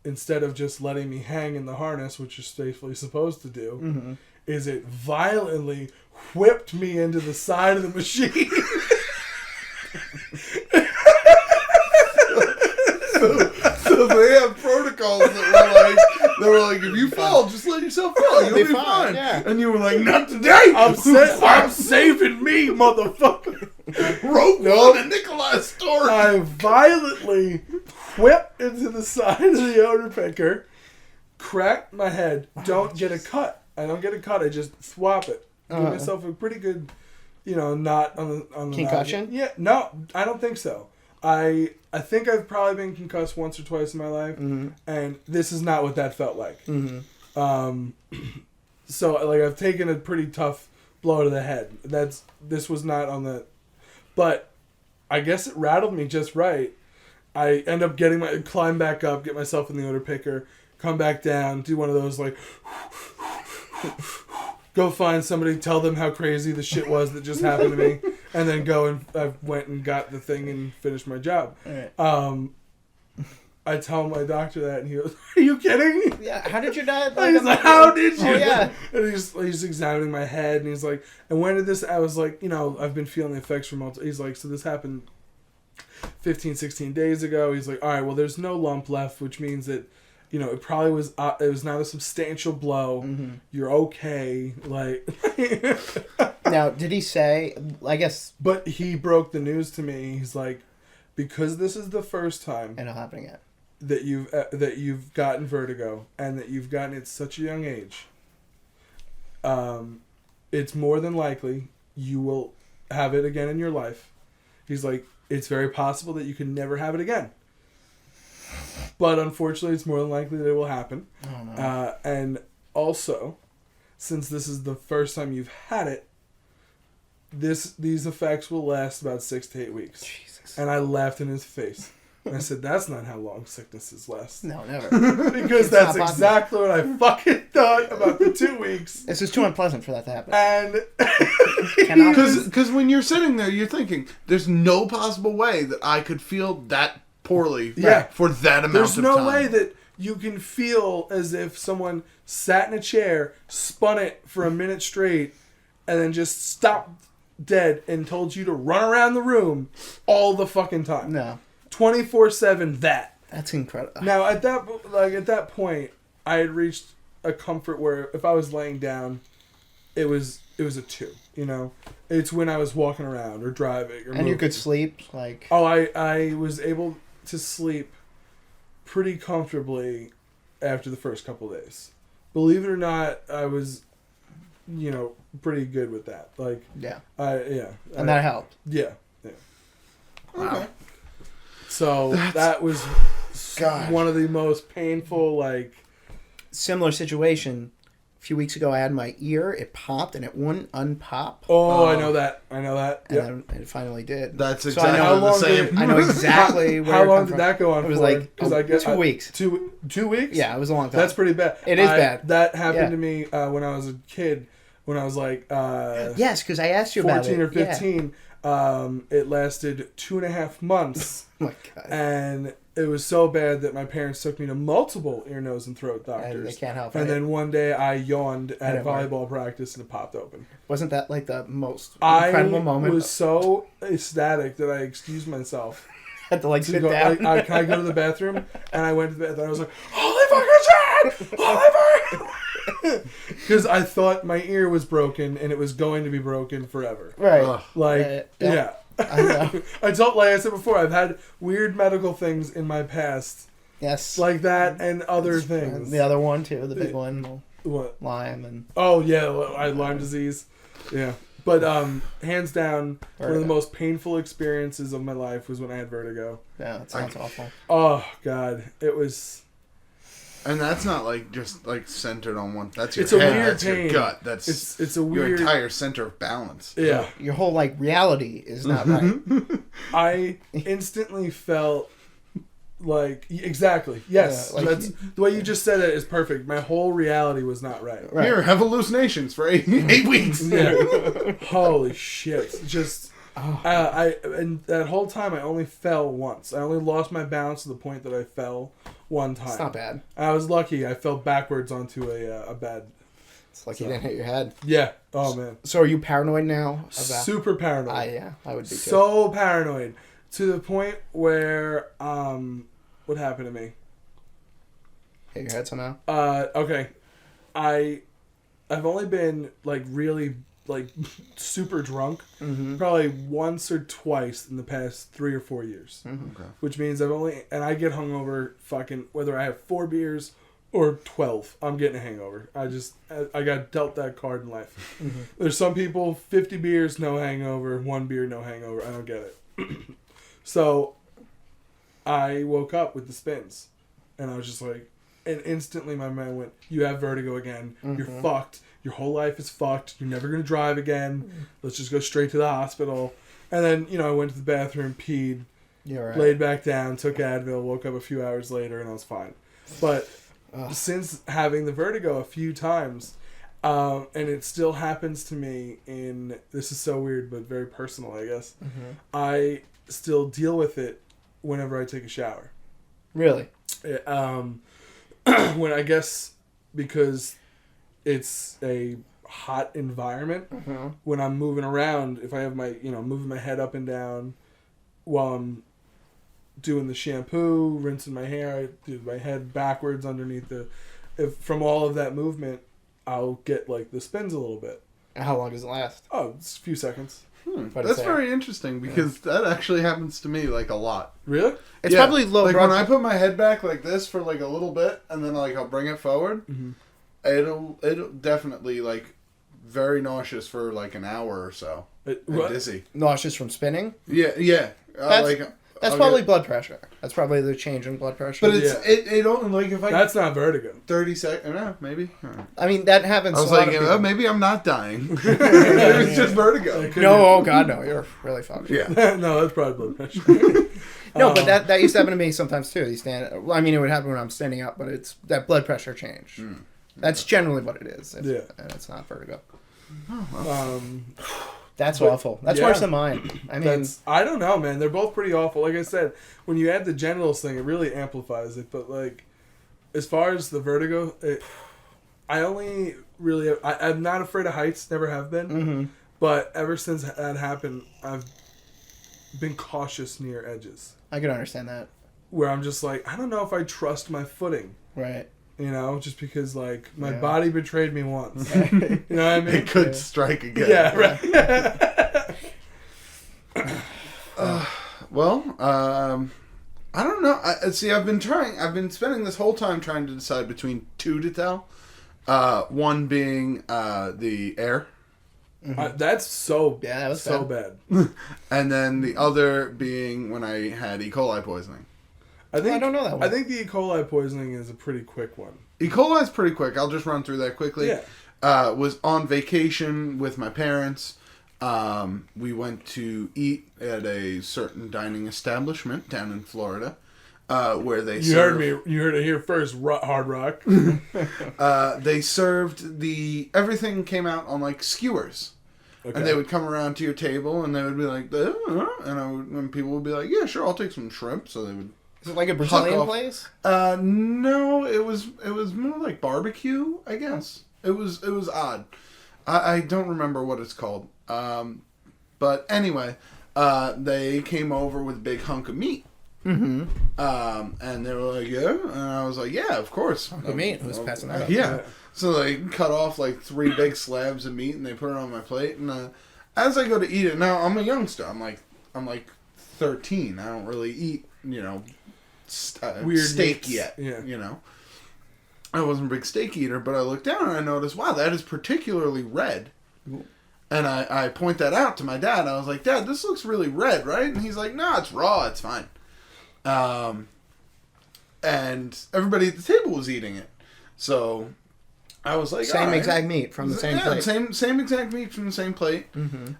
instead of just letting me hang in the harness, which you're safely supposed to do, mm-hmm. is it violently whipped me into the side of the machine. So they have protocols that were like, if you fall, just let yourself fall. You'll be fine. Yeah. And you were like, not today. I'm saving me, motherfucker. Rope on a Nicholirlf story. I violently whipped into the side of the odor picker, cracked my head. Don't get a cut. I don't get a cut. I just swap it. Give myself a pretty good, knot on the concussion. Yeah, no, I don't think so. I think I've probably been concussed once or twice in my life, mm-hmm. and this is not what that felt like. Mm-hmm. So I've taken a pretty tough blow to the head. This was not on the, but I guess it rattled me just right. I end up climb back up, get myself in the odor picker, come back down, do one of those like, go find somebody, tell them how crazy the shit was that just happened to me, and then go and I went and got the thing and finished my job. Right. I tell my doctor that, and he goes, "Are you kidding?" Yeah. How did your dad? He's like, "How did you?" Oh, yeah. And he's examining my head, and he's like, "And when did this?" I was like, I've been feeling the effects for multiple. He's like, "So this happened 15, 16 days ago." He's like, "All right, well, there's no lump left, which means that, it probably was. It was not a substantial blow. Mm-hmm. You're okay." Like, now, did he say? I guess. But he broke the news to me. He's like, because this is the first time, and it'll happen again, that you've gotten vertigo, and that you've gotten it at such a young age. It's more than likely you will have it again in your life. He's like, it's very possible that you can never have it again. But unfortunately, it's more than likely that it will happen. Oh, no. And also, since this is the first time you've had it, these effects will last about 6 to 8 weeks. Jesus. And I laughed in his face. And I said, that's not how long sicknesses last. No, never. Because that's exactly what I fucking thought about the 2 weeks. This is too unpleasant for that to happen. And because when you're sitting there, you're thinking, there's no possible way that I could feel that poorly for that amount There's of no time. way that you can feel as if someone sat in a chair, spun it for a minute straight, and then just stopped dead and told you to run around the room all the fucking time. No. 24/7 that. That's incredible. Now at that point, I had reached a comfort where if I was laying down, it was a 2. It's when I was walking around or driving or and you could sleep like. Oh, I was able to sleep pretty comfortably after the first couple of days. Believe it or not, I was, pretty good with that. Like yeah, and that helped. Yeah. Wow. Okay. So that was one of the most painful, similar situation. A few weeks ago, I had my ear. It popped, and it wouldn't unpop. Oh, I know that. And then it finally did. That's exactly the same. I know exactly where how long did that go on for? It was like 2 weeks. 2 weeks? Yeah, it was a long time. That's pretty bad. It is bad. That happened to me when I was a kid. When I was yes, because I asked you about it. 14 or 15. Yeah. It lasted 2.5 months. Oh my God. And it was so bad that my parents took me to multiple ear, nose, and throat doctors. And they can't help it. And then one day I yawned at volleyball practice and it popped open. Wasn't that like the most incredible moment? I was so ecstatic that I excused myself. Had to sit down. Can I go to the bathroom? And I went to the bathroom and I was like, holy fucking shit! Holy fucking... Because I thought my ear was broken and it was going to be broken forever. Right. Yeah. I know. Like I said before, I've had weird medical things in my past. Yes. Like that and other things. The other one too, the big one. What? Lyme and. Oh yeah, I had Lyme disease. Yeah. But hands down, one of the most painful experiences of my life was when I had vertigo. Yeah, that sounds awful. Oh God, it was. And that's not just centered on one. That's your it's head. A weird that's pain. Your gut. That's it's a weird. Your entire center of balance. Yeah. Your whole reality is not right. I instantly felt exactly yes. Yeah, that's the way you just said it is perfect. My whole reality was not right. Here, have hallucinations for 8 weeks. Yeah. Holy shit! Just. And that whole time I only fell once. I only lost my balance to the point that I fell one time. It's not bad. I was lucky. I fell backwards onto a bed. It's like you didn't hit your head. Yeah. Oh man. So are you paranoid now? Super paranoid. Yeah, I would be too. So paranoid to the point where what happened to me? Hit your head somehow. Okay. I've only been really super drunk probably once or twice in the past 3 or 4 years. Okay. Which means I get hungover fucking whether I have 4 beers or 12, I'm getting a hangover. I got dealt that card in life. There's some people 50 beers no hangover, 1 beer no hangover. I don't get it. So I woke up with the spins and I was just and instantly my mind went, you have vertigo again. You're fucked. your whole life is fucked. You're never gonna drive again. Let's just go straight to the hospital. And then, I went to the bathroom, peed, laid back down, took Advil, woke up a few hours later, and I was fine. But since having the vertigo a few times, and it still happens to me this is so weird, but very personal, I guess. Mm-hmm. I still deal with it whenever I take a shower. Really? When I guess because it's a hot environment, when I'm moving around, if I have my, moving my head up and down while I'm doing the shampoo, rinsing my hair, I do my head backwards underneath from all of that movement, I'll get like the spins a little bit. How long does it last? Oh, it's a few seconds. That's very interesting because that actually happens to me like a lot. Really? It's probably low. Like when I put my head back like this for like a little bit and then like I'll bring it forward, it'll definitely like very nauseous for like an hour or so. Dizzy. Nauseous from spinning? Yeah. That's probably blood pressure. That's probably the change in blood pressure. But it only like if I that's not vertigo. 30 seconds. No, maybe. I mean that happens. I was like, maybe I'm not dying. Maybe it's just vertigo. No, oh god, no, you're really fucked. Yeah. No, that's probably blood pressure. No, but that used to happen to me sometimes too. It would happen when I'm standing up, but it's that blood pressure change. That's generally what it is. And it's not vertigo. That's awful. That's worse than mine. I mean, I don't know, man. They're both pretty awful. Like I said, when you add the genitals thing, it really amplifies it. But like, as far as the vertigo, I'm not afraid of heights. Never have been. Mm-hmm. But ever since that happened, I've been cautious near edges. I can understand that. Where I'm just like, I don't know if I trust my footing. Right. Just because, like, my body betrayed me once. You know what I mean? It could strike again. Yeah, right. I don't know. I've been spending this whole time trying to decide between two to tell. One being the air. That's so that was so bad. And then the other being when I had E. coli poisoning. I don't know that one. I think the E. coli poisoning is a pretty quick one. E. coli is pretty quick. I'll just run through that quickly. Yeah. Was on vacation with my parents. We went to eat at a certain dining establishment down in Florida, where they heard me. You heard it here first. Hard Rock. They served everything came out on like skewers. Okay. And they would come around to your table and they would be like, and people would be like, yeah, sure, I'll take some shrimp. So they would. Is it like a Brazilian place? No, it was more like barbecue, I guess. It was odd. I don't remember what it's called. But anyway, they came over with a big hunk of meat. Mm-hmm. And they were like, yeah, and I was like, yeah, of course. Hunk of meat. Who's passing that up? Yeah. So they cut off like 3 big slabs of meat and they put it on my plate. And as I go to eat it, now I'm a youngster. I'm like 13. I don't really eat, weird steak yet. Yeah. I wasn't a big steak eater, but I looked down and I noticed, wow, that is particularly red. Ooh. And I point that out to my dad. I was like, Dad, this looks really red, right? And he's like, no, it's raw. It's fine. And everybody at the table was eating it. So I was like, same exact meat from the same plate. Same exact meat from the same plate. Mm-hmm.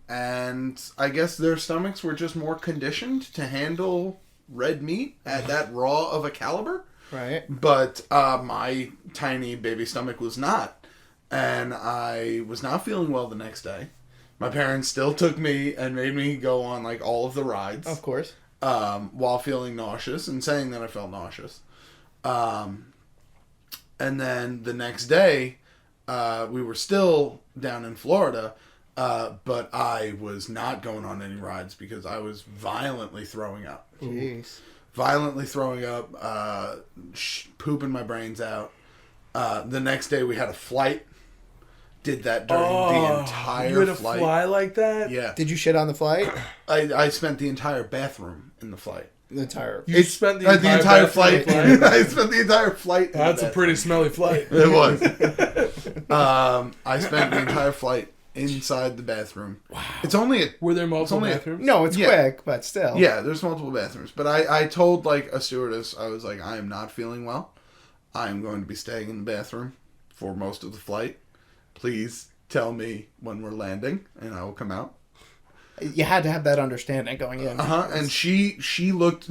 And I guess their stomachs were just more conditioned to handle red meat at that raw of a caliber. Right. But my tiny baby stomach was not. And I was not feeling well the next day. My parents still took me and made me go on like all of the rides. Of course. While feeling nauseous and saying that I felt nauseous. And then the next day, we were still down in Florida, but I was not going on any rides because I was violently throwing up. Jeez. Violently throwing up, pooping my brains out. The next day we had a flight. Did that during the entire flight. You had a fly like that? Yeah. Did you shit on the flight? I spent the entire bathroom in the flight. The entire... You spent the entire flight. I spent the entire flight. That's a pretty smelly flight. It was. I spent the entire flight inside the bathroom. Wow. Were there multiple bathrooms? No, it's quick, but still. Yeah, there's multiple bathrooms. But I told like a stewardess, I was like, I am not feeling well. I am going to be staying in the bathroom for most of the flight. please tell me when we're landing, and I will come out. You had to have that understanding going in. And she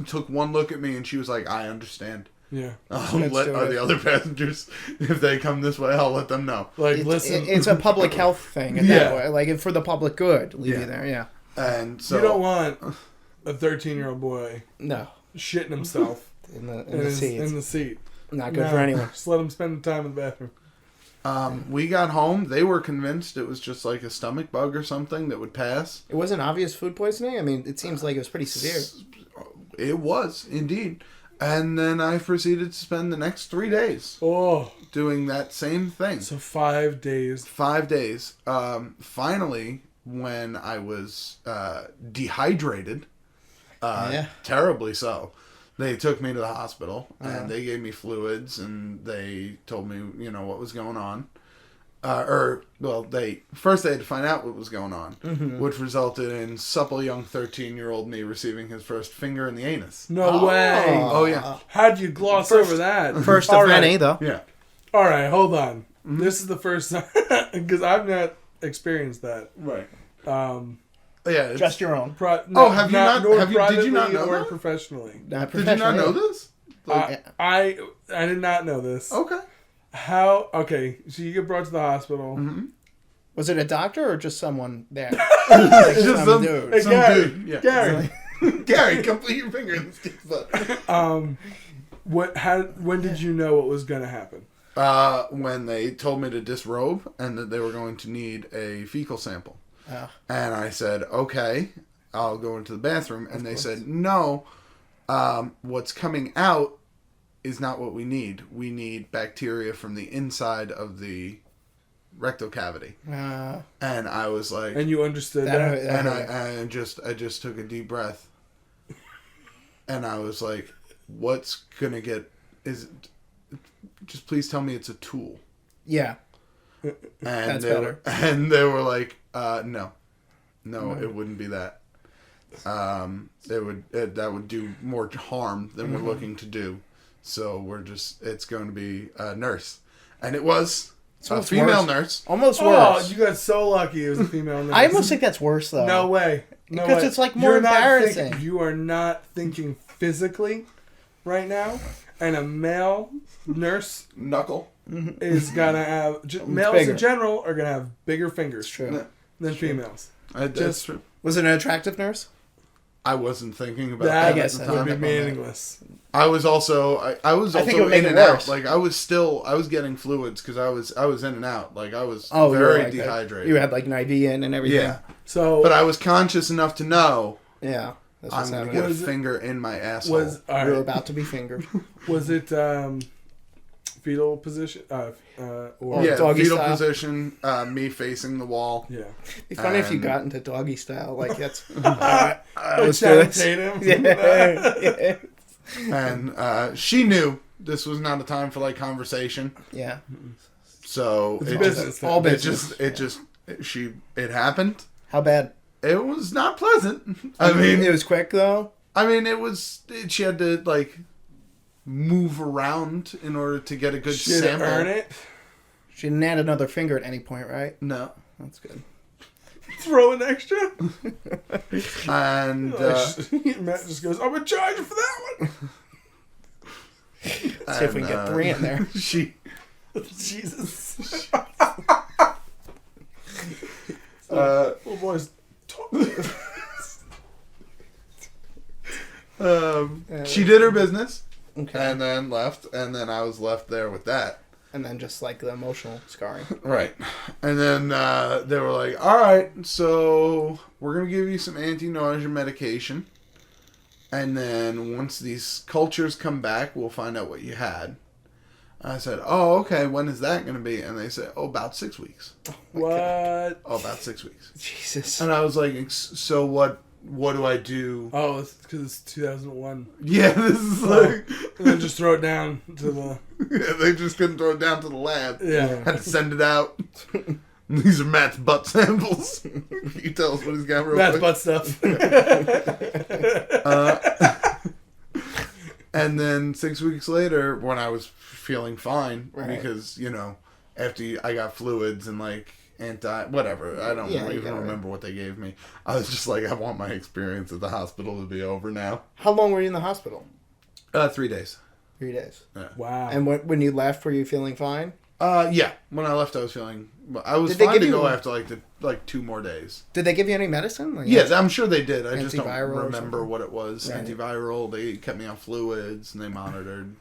took one look at me, and she was like, I understand. Yeah. I'll let the other passengers, if they come this way, I'll let them know. Like, listen. It's a public health thing in that way. Like, for the public good, leave you there, yeah. And so... You don't want a 13-year-old boy shitting himself in the seat. Not good for anyone. Just let him spend time in the bathroom. We got home. They were convinced it was just like a stomach bug or something that would pass. It wasn't obvious food poisoning? I mean, it seems like it was pretty severe. It was, indeed. And then I proceeded to spend the next 3 days doing that same thing. So 5 days. 5 days. Finally, when I was dehydrated, terribly so, they took me to the hospital, and they gave me fluids, and they told me, what was going on. First they had to find out what was going on, which resulted in supple young 13-year-old me receiving his first finger in the anus. No way. Oh, yeah. How'd you gloss over that? First of many, though. Yeah. All right, hold on. Mm-hmm. This is the first time, because I've not experienced that. Right. Yeah, just your own. Have you not? Did you not know that? Professionally? Not professionally. Did you not know this? I did not know this. Okay. How? Okay, so you get brought to the hospital. Mm-hmm. Was it a doctor or just someone there? Just some dude. Hey, Gary. Yeah. Gary. Gary, come put your finger in this kid's butt. When did you know what was going to happen? When they told me to disrobe and that they were going to need a fecal sample. And I said, okay, I'll go into the bathroom. And they said, no, what's coming out is not what we need. We need bacteria from the inside of the rectal cavity. And I was like... And you understood that? And I just took a deep breath. And I was like, what's going to get... Just please tell me it's a tool. Yeah. And that's better. And they were like, no, it wouldn't be that. That would do more harm than we're looking to do. So it's going to be a nurse. And it was a female nurse. Almost worse. Oh, you got so lucky it was a female nurse. I almost think that's worse, though. No way. Because it's like more embarrassing. You are not thinking physically right now. And a male nurse knuckle is gonna have males in general are gonna have bigger fingers than females. That's true. Was it an attractive nurse? I wasn't thinking about that. I guess that would be meaningless. I was also in and out. Like I was getting fluids because I was in and out. Like I was very dehydrated. You had like an IV in and everything. Yeah. But I was conscious enough to know. Yeah. I'm going to get a finger in my asshole. You're about to be fingered. Was it fetal position? Or doggy fetal style? Position, me facing the wall. Yeah. It'd be funny if you got into doggy style. Like, that's... let's do it. And she knew this was not a time for, like, conversation. Yeah. So... It's business. All business. It happened. How bad? It was not pleasant. I mean, it was quick though. I mean, she had to like move around in order to get a good sample. Earn it. She didn't add another finger at any point, right? No, that's good. Throw an extra. And Matt just goes, "I'm gonna charge you for that one." See if we can get 3 in there. Jesus. Little boys. She did her business, okay, and then left, and then I was left there with that, and then just like the emotional scarring, right? And then they were like, "All right, so we're gonna give you some anti-nausea medication, and then once these cultures come back, we'll find out what you had." I said, "Oh, okay. When is that going to be?" And they said, "Oh, about 6 weeks." What? God. Oh, about 6 weeks. Jesus. And I was like, "So what do I do?" Oh, it's because it's 2001. Yeah, this is like... And then just throw it down to the... Yeah, they just couldn't throw it down to the lab. Yeah. Had to send it out. These are Matt's butt samples. You tell us what he's got real Matt's quick. butt stuff. And then 6 weeks later, when I was feeling fine, right, because, after I got fluids and like whatever. I don't even remember what they gave me. I was just like, I want my experience at the hospital to be over now. How long were you in the hospital? 3 days. 3 days. Yeah. Wow. And when you left, were you feeling fine? Yeah. When I left, I was feeling. I was fine to go after like 2 more days. Did they give you any medicine? Like, yes, I'm sure they did. I just don't antiviral remember what it was. Right. Antiviral. They kept me on fluids and they monitored.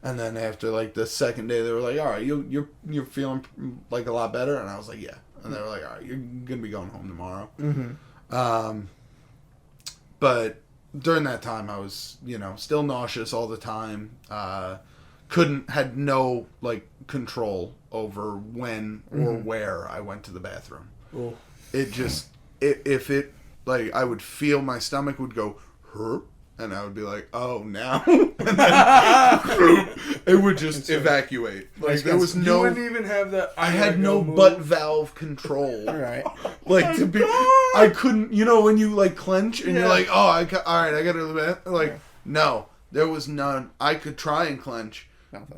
And then after like the second day, they were like, "All right, you're feeling like a lot better." And I was like, "Yeah." And they were like, "All right, you're gonna be going home tomorrow." Mm-hmm. But during that time, I was still nauseous all the time. Had no like control over when or where I went to the bathroom. Oh. It just if it like I would feel my stomach would go hurt. And I would be like, "Oh, now," and then it would just evacuate. Like there was no. You wouldn't even have that. I had no butt valve control. All right. Like to be, I couldn't. When you like clench and you're like, "Oh, all right, I got to do that." Like, no, there was none. I could try and clench,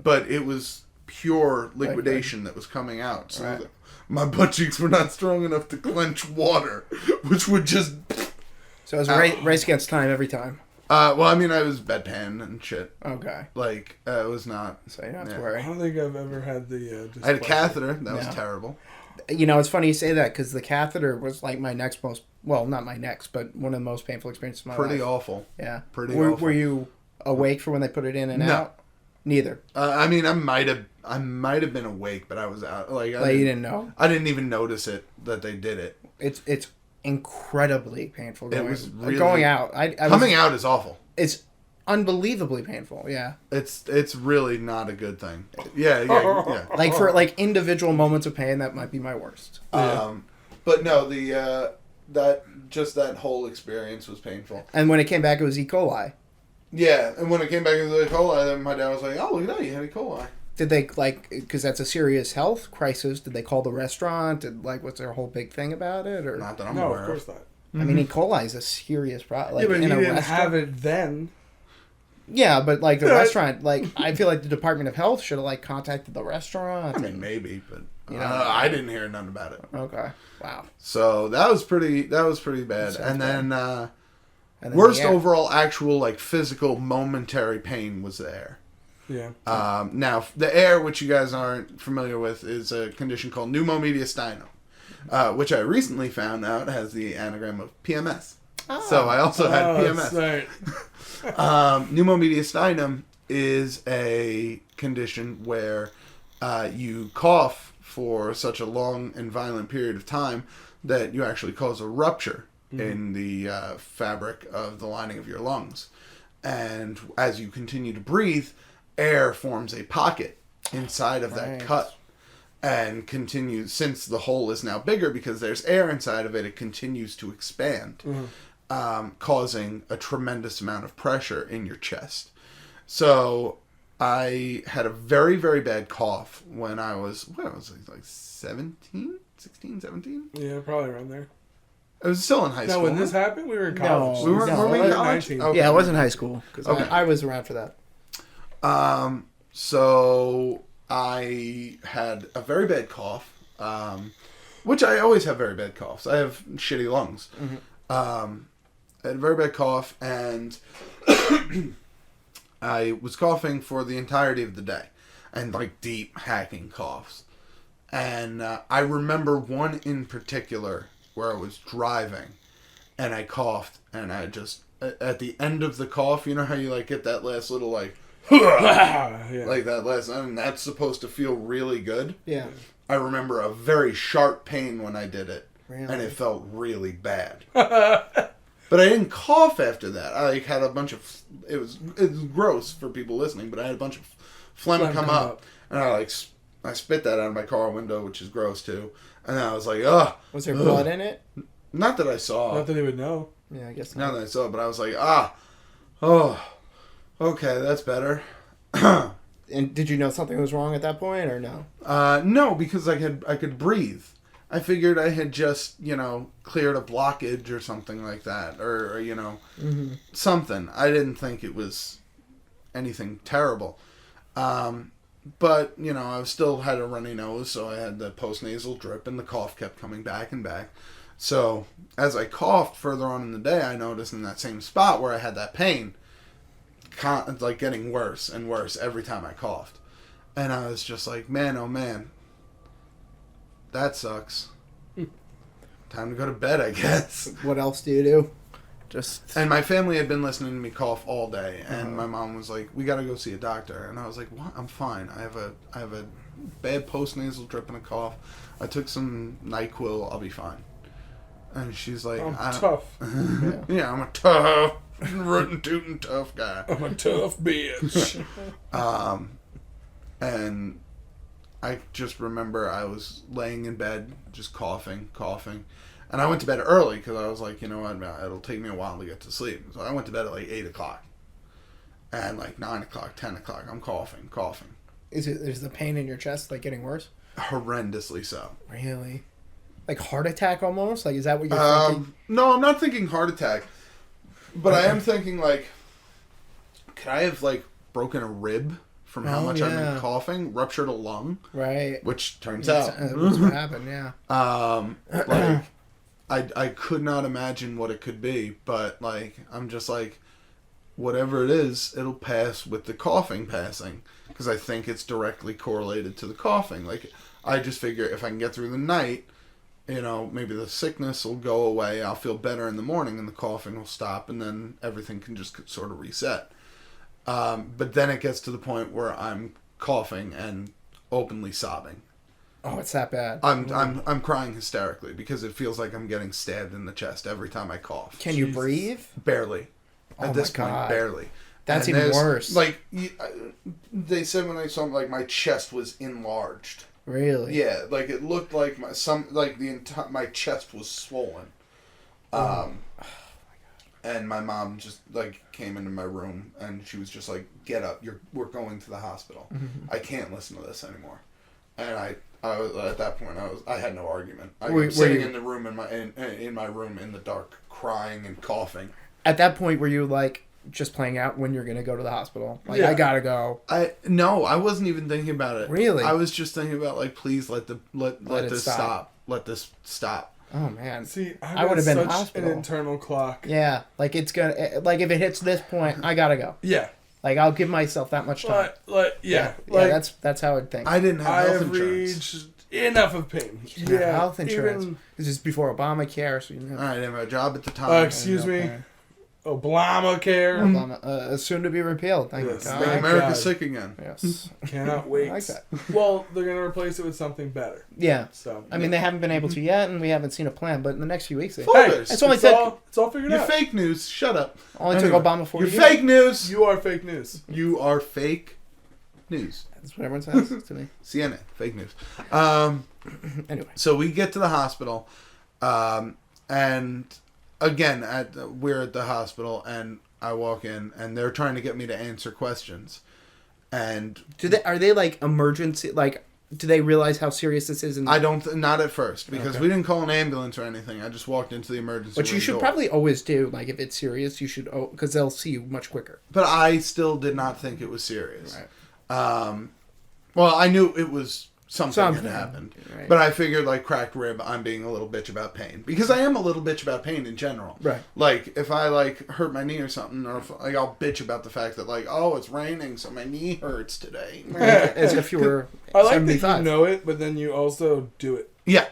but it was pure liquidation that was coming out. So my butt cheeks were not strong enough to clench water, which would just. So it was race against time every time. Well, I mean, I was bedpan and shit. Okay. Like, it was not... So you don't have to I worry. don't think I've ever had the... I had a catheter. That was terrible. It's funny you say that, because the catheter was like my next most... Well, not my next, but one of the most painful experiences of my life. Pretty awful. Yeah. Pretty awful. Were you awake for when they put it in and out? Neither. I mean, I might have been awake, but I was out. Like you didn't know? I didn't even notice it, that they did it. It's incredibly painful going, it was really, going out. Coming out is awful. It's unbelievably painful. Yeah. It's really not a good thing. Yeah. Like for like individual moments of pain, that might be my worst. But no, that whole experience was painful. And when it came back, it was E. coli. Yeah, and when it came back into E. coli, then my dad was like, "Oh, look at that, you had E. coli." Did they, because that's a serious health crisis, did they call the restaurant? Was there a whole big thing about it? Or not that I'm aware of course not. I mean, E. coli is a serious problem. But you didn't have it then. Yeah, but the restaurant, I feel like the Department of Health should have contacted the restaurant. I mean, maybe, but I didn't hear none about it. Okay, wow. So that was pretty bad. And then worst overall actual physical momentary pain was the air. Yeah. Now the air, which you guys aren't familiar with, is a condition called pneumomediastinum, which I recently found out has the anagram of PMS. Oh. So I also had PMS. Right. Pneumomediastinum is a condition where you cough for such a long and violent period of time that you actually cause a rupture in the fabric of the lining of your lungs. And as you continue to breathe, air forms a pocket inside of that cut and continues, since the hole is now bigger because there's air inside of it, it continues to expand, causing a tremendous amount of pressure in your chest. So I had a very, very bad cough when I was, 17? Yeah, probably around there. I was still in high school. No, when this happened, we were in college. No, we were in college? 19. Okay. Yeah, I was in high school. Because I was around for that. So I had a very bad cough, which I always have very bad coughs. I have shitty lungs. I had a very bad cough, and I was coughing for the entirety of the day, and deep hacking coughs. And I remember one in particular where I was driving, and I coughed, and I just, at the end of the cough, you know how you get that last little that last, and that's supposed to feel really good. Yeah. I remember a very sharp pain when I did it, really? And it felt really bad. But I didn't cough after that. I had a bunch of, it was gross for people listening, but I had a bunch of phlegm come up, and I spit that out of my car window, which is gross too. And then I was like, ugh. Was there blood in it? Not that I saw. Not that they would know. Yeah, I guess not. Not that I saw, but I was like, okay, that's better. And did you know something was wrong at that point, or no? No, because I could breathe. I figured I had just, cleared a blockage or something like that, or something. I didn't think it was anything terrible. But, you know, I still had a runny nose, so I had the postnasal drip, and the cough kept coming back and back. So, as I coughed further on in the day, I noticed in that same spot where I had that pain, like getting worse and worse every time I coughed. And I was just like, man, oh man, that sucks. Time to go to bed, I guess. What else do you do? And my family had been listening to me cough all day, and my mom was like, "We got to go see a doctor." And I was like, "What? I'm fine. I have a bad postnasal drip and a cough. I took some NyQuil. I'll be fine." And she's like, I'm tough. Yeah, I'm a tough, rootin' tootin' tough guy. I'm a tough bitch. And I just remember I was laying in bed, just coughing. And I went to bed early because I was like, you know what, it'll take me a while to get to sleep. So I went to bed at like 8 o'clock. And like 9 o'clock, 10 o'clock, I'm coughing. Is the pain in your chest like getting worse? Horrendously so. Really? Like heart attack almost? Like, is that what you're thinking? No, I'm not thinking heart attack. But I am thinking like, could I have like broken a rib from how much I've been coughing? Ruptured a lung? Right. Which turns out. That's what happened, yeah. Like... I could not imagine what it could be, but like I'm just like, whatever it is, it'll pass with the coughing passing, because I think it's directly correlated to the coughing. Like I just figure if I can get through the night, you know, maybe the sickness will go away, I'll feel better in the morning, and the coughing will stop, and then everything can just sort of reset. But then it gets to the point where I'm coughing and openly sobbing. Oh, it's that bad. I'm crying hysterically because it feels like I'm getting stabbed in the chest every time I cough. Can you breathe? Barely. Oh At this my God. point, barely. That's and even worse. Like they said when I saw like my chest was enlarged. Really? Yeah, like it looked like my chest was swollen. And my mom just like came into my room and she was just like, "Get up! We're going to the hospital. I can't listen to this anymore." And I was at that point. I had no argument. I was sitting in the room in my room in the dark, crying and coughing. At that point, were you like just playing out when you're gonna go to the hospital? Like, yeah. I gotta go. No, I wasn't even thinking about it. Really? I was just thinking about like, please let this stop. Let this stop. Oh man. See, I would have been such an internal clock. Yeah, like it's gonna like if it hits this point, I gotta go. Yeah. Like I'll give myself that much time. Yeah. That's how I'd think. I didn't have health insurance. Reached enough of pain. You didn't have health insurance. This is before Obamacare, so you know. I didn't have a job at the time. Excuse me. Obamacare. Obama, soon to be repealed. Thank yes. God. Make America sick again. Yes. Cannot wait. I like that. Well, they're going to replace it with something better. Yeah. So I mean, they haven't been able to yet, and we haven't seen a plan. But in the next few weeks, it's all figured out. You're fake news. Shut up. Only took Obama 4 years. You're fake news. You are fake news. You are fake news. That's what everyone says to me. CNN, fake news. Anyway, so we get to the hospital, and again, we're at the hospital, and I walk in, and they're trying to get me to answer questions. And are they like emergency? Like, do they realize how serious this is? Not at first, because we didn't call an ambulance or anything. I just walked into the emergency room. But you should probably always do, like, if it's serious, you should, because they'll see you much quicker. But I still did not think it was serious. Right. Well, I knew it was something had happened. Right. But I figured, like, cracked rib, I'm being a little bitch about pain. Because I am a little bitch about pain in general. Right. Like, if I, like, hurt my knee or something, or if, like, I'll bitch about the fact that, like, oh, it's raining, so my knee hurts today. As if you were I like 75. that you know it, but then you also do it. Yeah.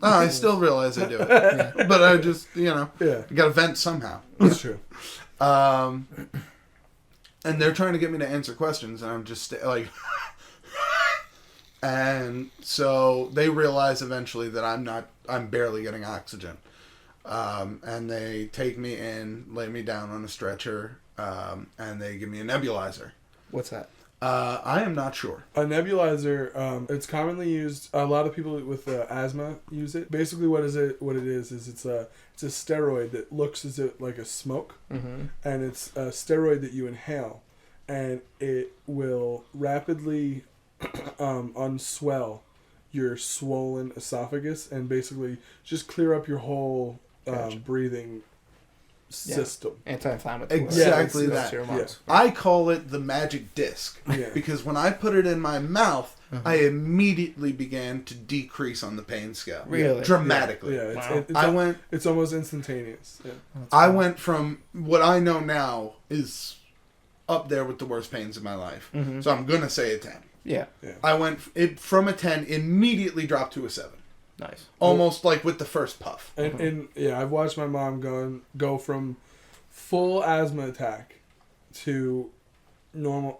I still realize I do it. Yeah. But I just, you gotta vent somehow. That's true. And they're trying to get me to answer questions, and I'm just, like... And so they realize eventually that I'm barely getting oxygen. And they take me in, lay me down on a stretcher, and they give me a nebulizer. What's that? I am not sure. A nebulizer, it's commonly used. A lot of people with asthma use it. Basically, what it is it's a steroid that looks as if like a smoke, and it's a steroid that you inhale, and it will rapidly unswell your swollen esophagus and basically just clear up your whole breathing system. Anti-inflammatory. Exactly Yeah, that. your lungs. I call it the magic disc. Yeah. Because when I put it in my mouth, I immediately began to decrease on the pain scale. Really? Dramatically. Yeah, Wow. it's almost instantaneous. Yeah. I went from what I know now is up there with the worst pains of my life. So I'm going to say a 10. Yeah. I went from a 10, immediately dropped to a 7. Nice. Almost like with the first puff. And I've watched my mom go from full asthma attack to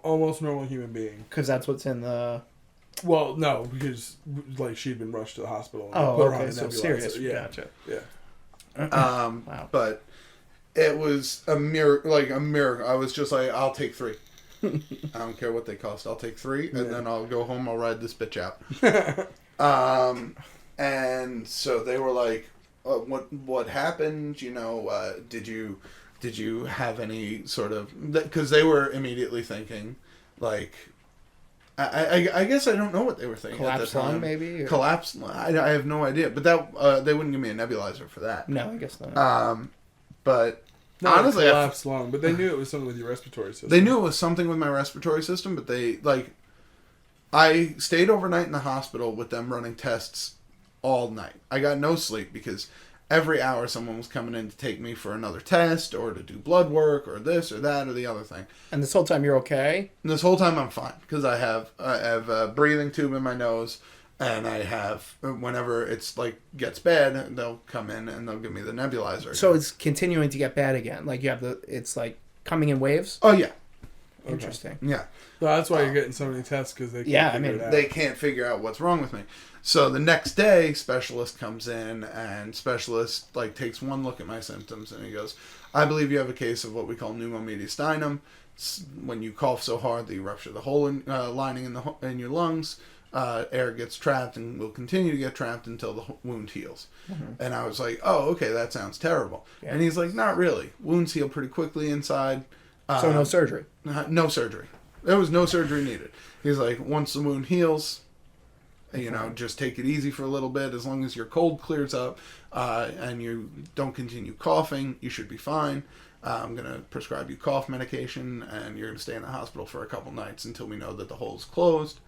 almost normal human being. Because that's what's in the... Well, no, because like she'd been rushed to the hospital. And Oh, put her on okay, a so nebulizer. serious. Yeah, Gotcha. yeah. Wow. But it was a miracle. I was just like, I'll take 3. I don't care what they cost. I'll take 3, and then I'll go home. I'll ride this bitch out. And so they were like, "What happened? You know, did you have any sort of?" Because they were immediately thinking, like, I guess I don't know what they were thinking at the Collapsed time. lung, maybe? Or... Collapsed. I have no idea. But that they wouldn't give me a nebulizer for that. No, I guess not. But Not honestly, a collapsed lung, but they knew it was something with your respiratory system. they knew it was something with my respiratory system, but I stayed overnight in the hospital with them running tests all night. I got no sleep because every hour someone was coming in to take me for another test or to do blood work or this or that or the other thing. And this whole time you're okay? And this whole time I'm fine because I have a breathing tube in my nose, and I have, whenever it's like gets bad, they'll come in and they'll give me the nebulizer. So it's continuing to get bad again. Like you have it's like coming in waves? Oh yeah. Interesting. Yeah. So that's why you're getting so many tests, because they can't figure it out. They can't figure out what's wrong with me. So the next day, specialist comes in, and specialist takes one look at my symptoms, and he goes, "I believe you have a case of what we call pneumomediastinum. It's when you cough so hard that you rupture the hole lining in your lungs. Air gets trapped and will continue to get trapped until the wound heals." And I was like, "Oh, okay, that sounds terrible." Yeah. And he's like, "Not really. Wounds heal pretty quickly inside." So no surgery? No surgery. There was no surgery needed. He's like, once the wound heals, just take it easy for a little bit. As long as your cold clears up and you don't continue coughing, you should be fine. I'm going to prescribe you cough medication, and you're going to stay in the hospital for a couple nights until we know that the hole's closed.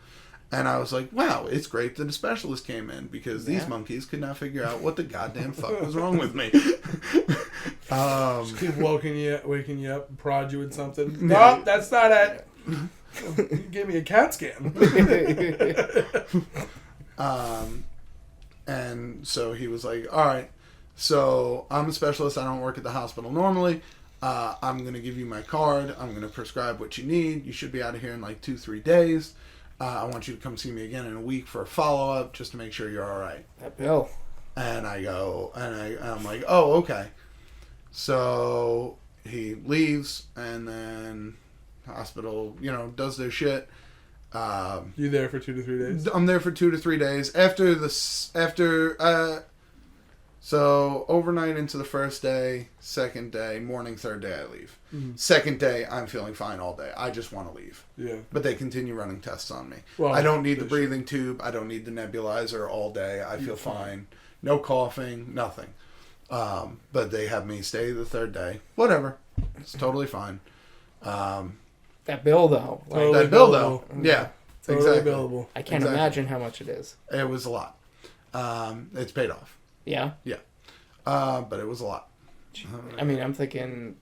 And I was like, wow, it's great that a specialist came in, because these monkeys could not figure out what the goddamn fuck was wrong with me. Keep waking you up, and prod you with something. No, that's not it. You gave me a CAT scan. And so he was like, all right, so I'm a specialist. I don't work at the hospital normally. I'm going to give you my card. I'm going to prescribe what you need. You should be out of here in 2-3 days. I want you to come see me again in a week for a follow-up just to make sure you're all right. That bill. And I go, and I'm like, oh, okay. So he leaves, and then hospital, does their shit. You there for 2 to 3 days? I'm there for 2 to 3 days. So overnight into the first day, second day, morning, third day, I leave. Mm-hmm. Second day, I'm feeling fine all day. I just want to leave. Yeah. But they continue running tests on me. Well, I don't need the breathing tube. I don't need the nebulizer all day. I feel fine. No coughing, nothing. But they have me stay the third day. Whatever. It's totally fine. That bill, though. That bill, though. Yeah. Totally exactly. billable. I can't imagine how much it is. It was a lot. It's paid off. Yeah? Yeah. But it was a lot. I mean, I'm thinking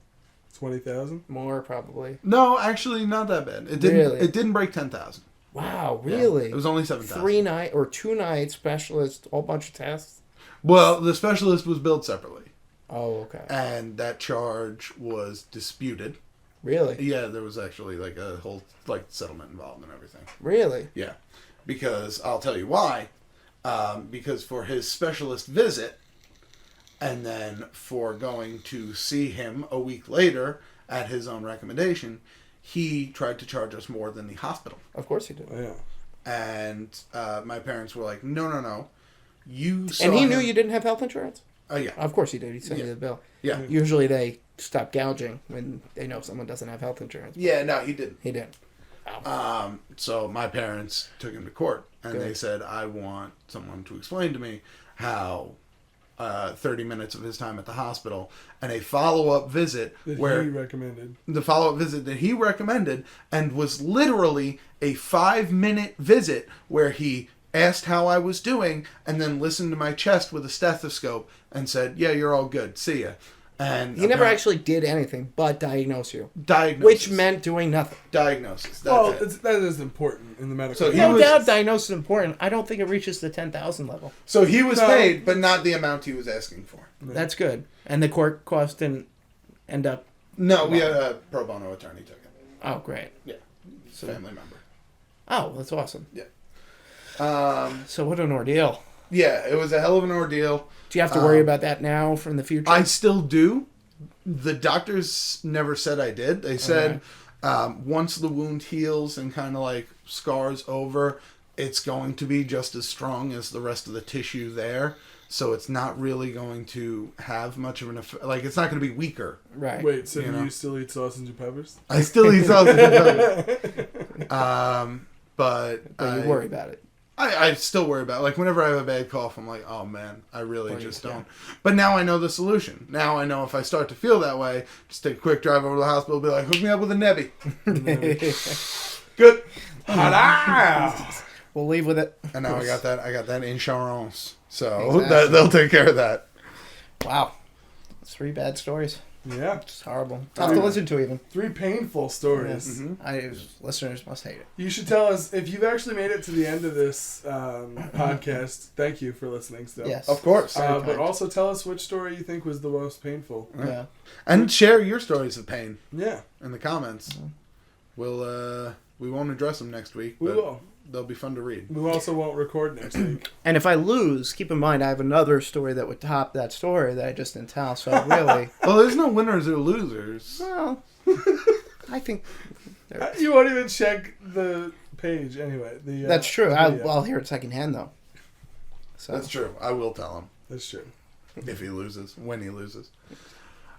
20,000? more, probably. No, actually, not that bad. It didn't. Really? It didn't break 10,000. Wow, really? Yeah, it was only 7,000. 3 night or 2 nights specialist, whole bunch of tests. Well, the specialist was billed separately. Oh, okay. And that charge was disputed. Really? Yeah, there was actually a whole settlement involved and everything. Really? Yeah, because I'll tell you why. Because for his specialist visit, and then for going to see him a week later at his own recommendation, he tried to charge us more than the hospital. Of course he did. Oh, yeah. And my parents were like, no. You saw And he him. knew you didn't have health insurance? Oh, yeah. Of course he did. He sent you the bill. Yeah. Usually they stop gouging when they know someone doesn't have health insurance. Yeah, no, he didn't. He didn't. Wow. So my parents took him to court, and Good. they said, I want someone to explain to me how 30 minutes of his time at the hospital, and a follow-up visit That where he recommended. the follow-up visit that he recommended, and was literally a 5-minute visit where he asked how I was doing and then listened to my chest with a stethoscope and said, "Yeah, you're all good. See ya." And He never actually did anything but diagnose you. diagnosis, Which meant doing nothing. diagnosis. That's Well, it. that is important in the medical. So he No was- doubt diagnosis is important. I don't think it reaches the 10,000 level. So he was No. paid, but not the amount he was asking for. That's good. And the court cost didn't end up... No, we had a pro bono attorney took it. Oh, great. Yeah, family member. Oh, that's awesome. Yeah. So what an ordeal. Yeah, it was a hell of an ordeal. Do you have to worry about that now from the future? I still do. The doctors never said I did. They said once the wound heals and kind of like scars over, it's going to be just as strong as the rest of the tissue there. So it's not really going to have much of an effect. Like, it's not going to be weaker. Right. Wait, so You do know. you still eat sausage and peppers? I still eat sausage and peppers. But you worry about it. I still worry about it. Like, whenever I have a bad cough, I'm like, oh man, I really Or just yeah. don't. But now I know the solution. Now I know if I start to feel that way, just take a quick drive over to the hospital, be like, hook me up with a Nebby. Good. Ta-da! We'll leave with it. And now I got that insurance. So Exactly. they'll take care of that. Wow. That's 3 bad stories. Yeah. It's horrible. Tough to listen to even. 3 painful stories. Yes. Listeners must hate it. You should tell us if you've actually made it to the end of this podcast. Thank you for listening still. Yes. Of course. Very But kind. also tell us which story you think was the most painful. Yeah. And share your stories of pain Yeah, in the comments. We won't address them next week. we but will. They'll be fun to read. We also won't record next week. And if I lose, keep in mind I have another story that would top that story that I just didn't tell. So really, Well, there's no winners or losers. well, I think You won't even check the page anyway. The that's true. the video. I'll hear it secondhand though. So That's true. I will tell him That's true. if he loses, when he loses.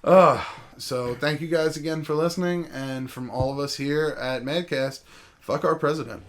So thank you guys again for listening, and from all of us here at MADcast, fuck our president.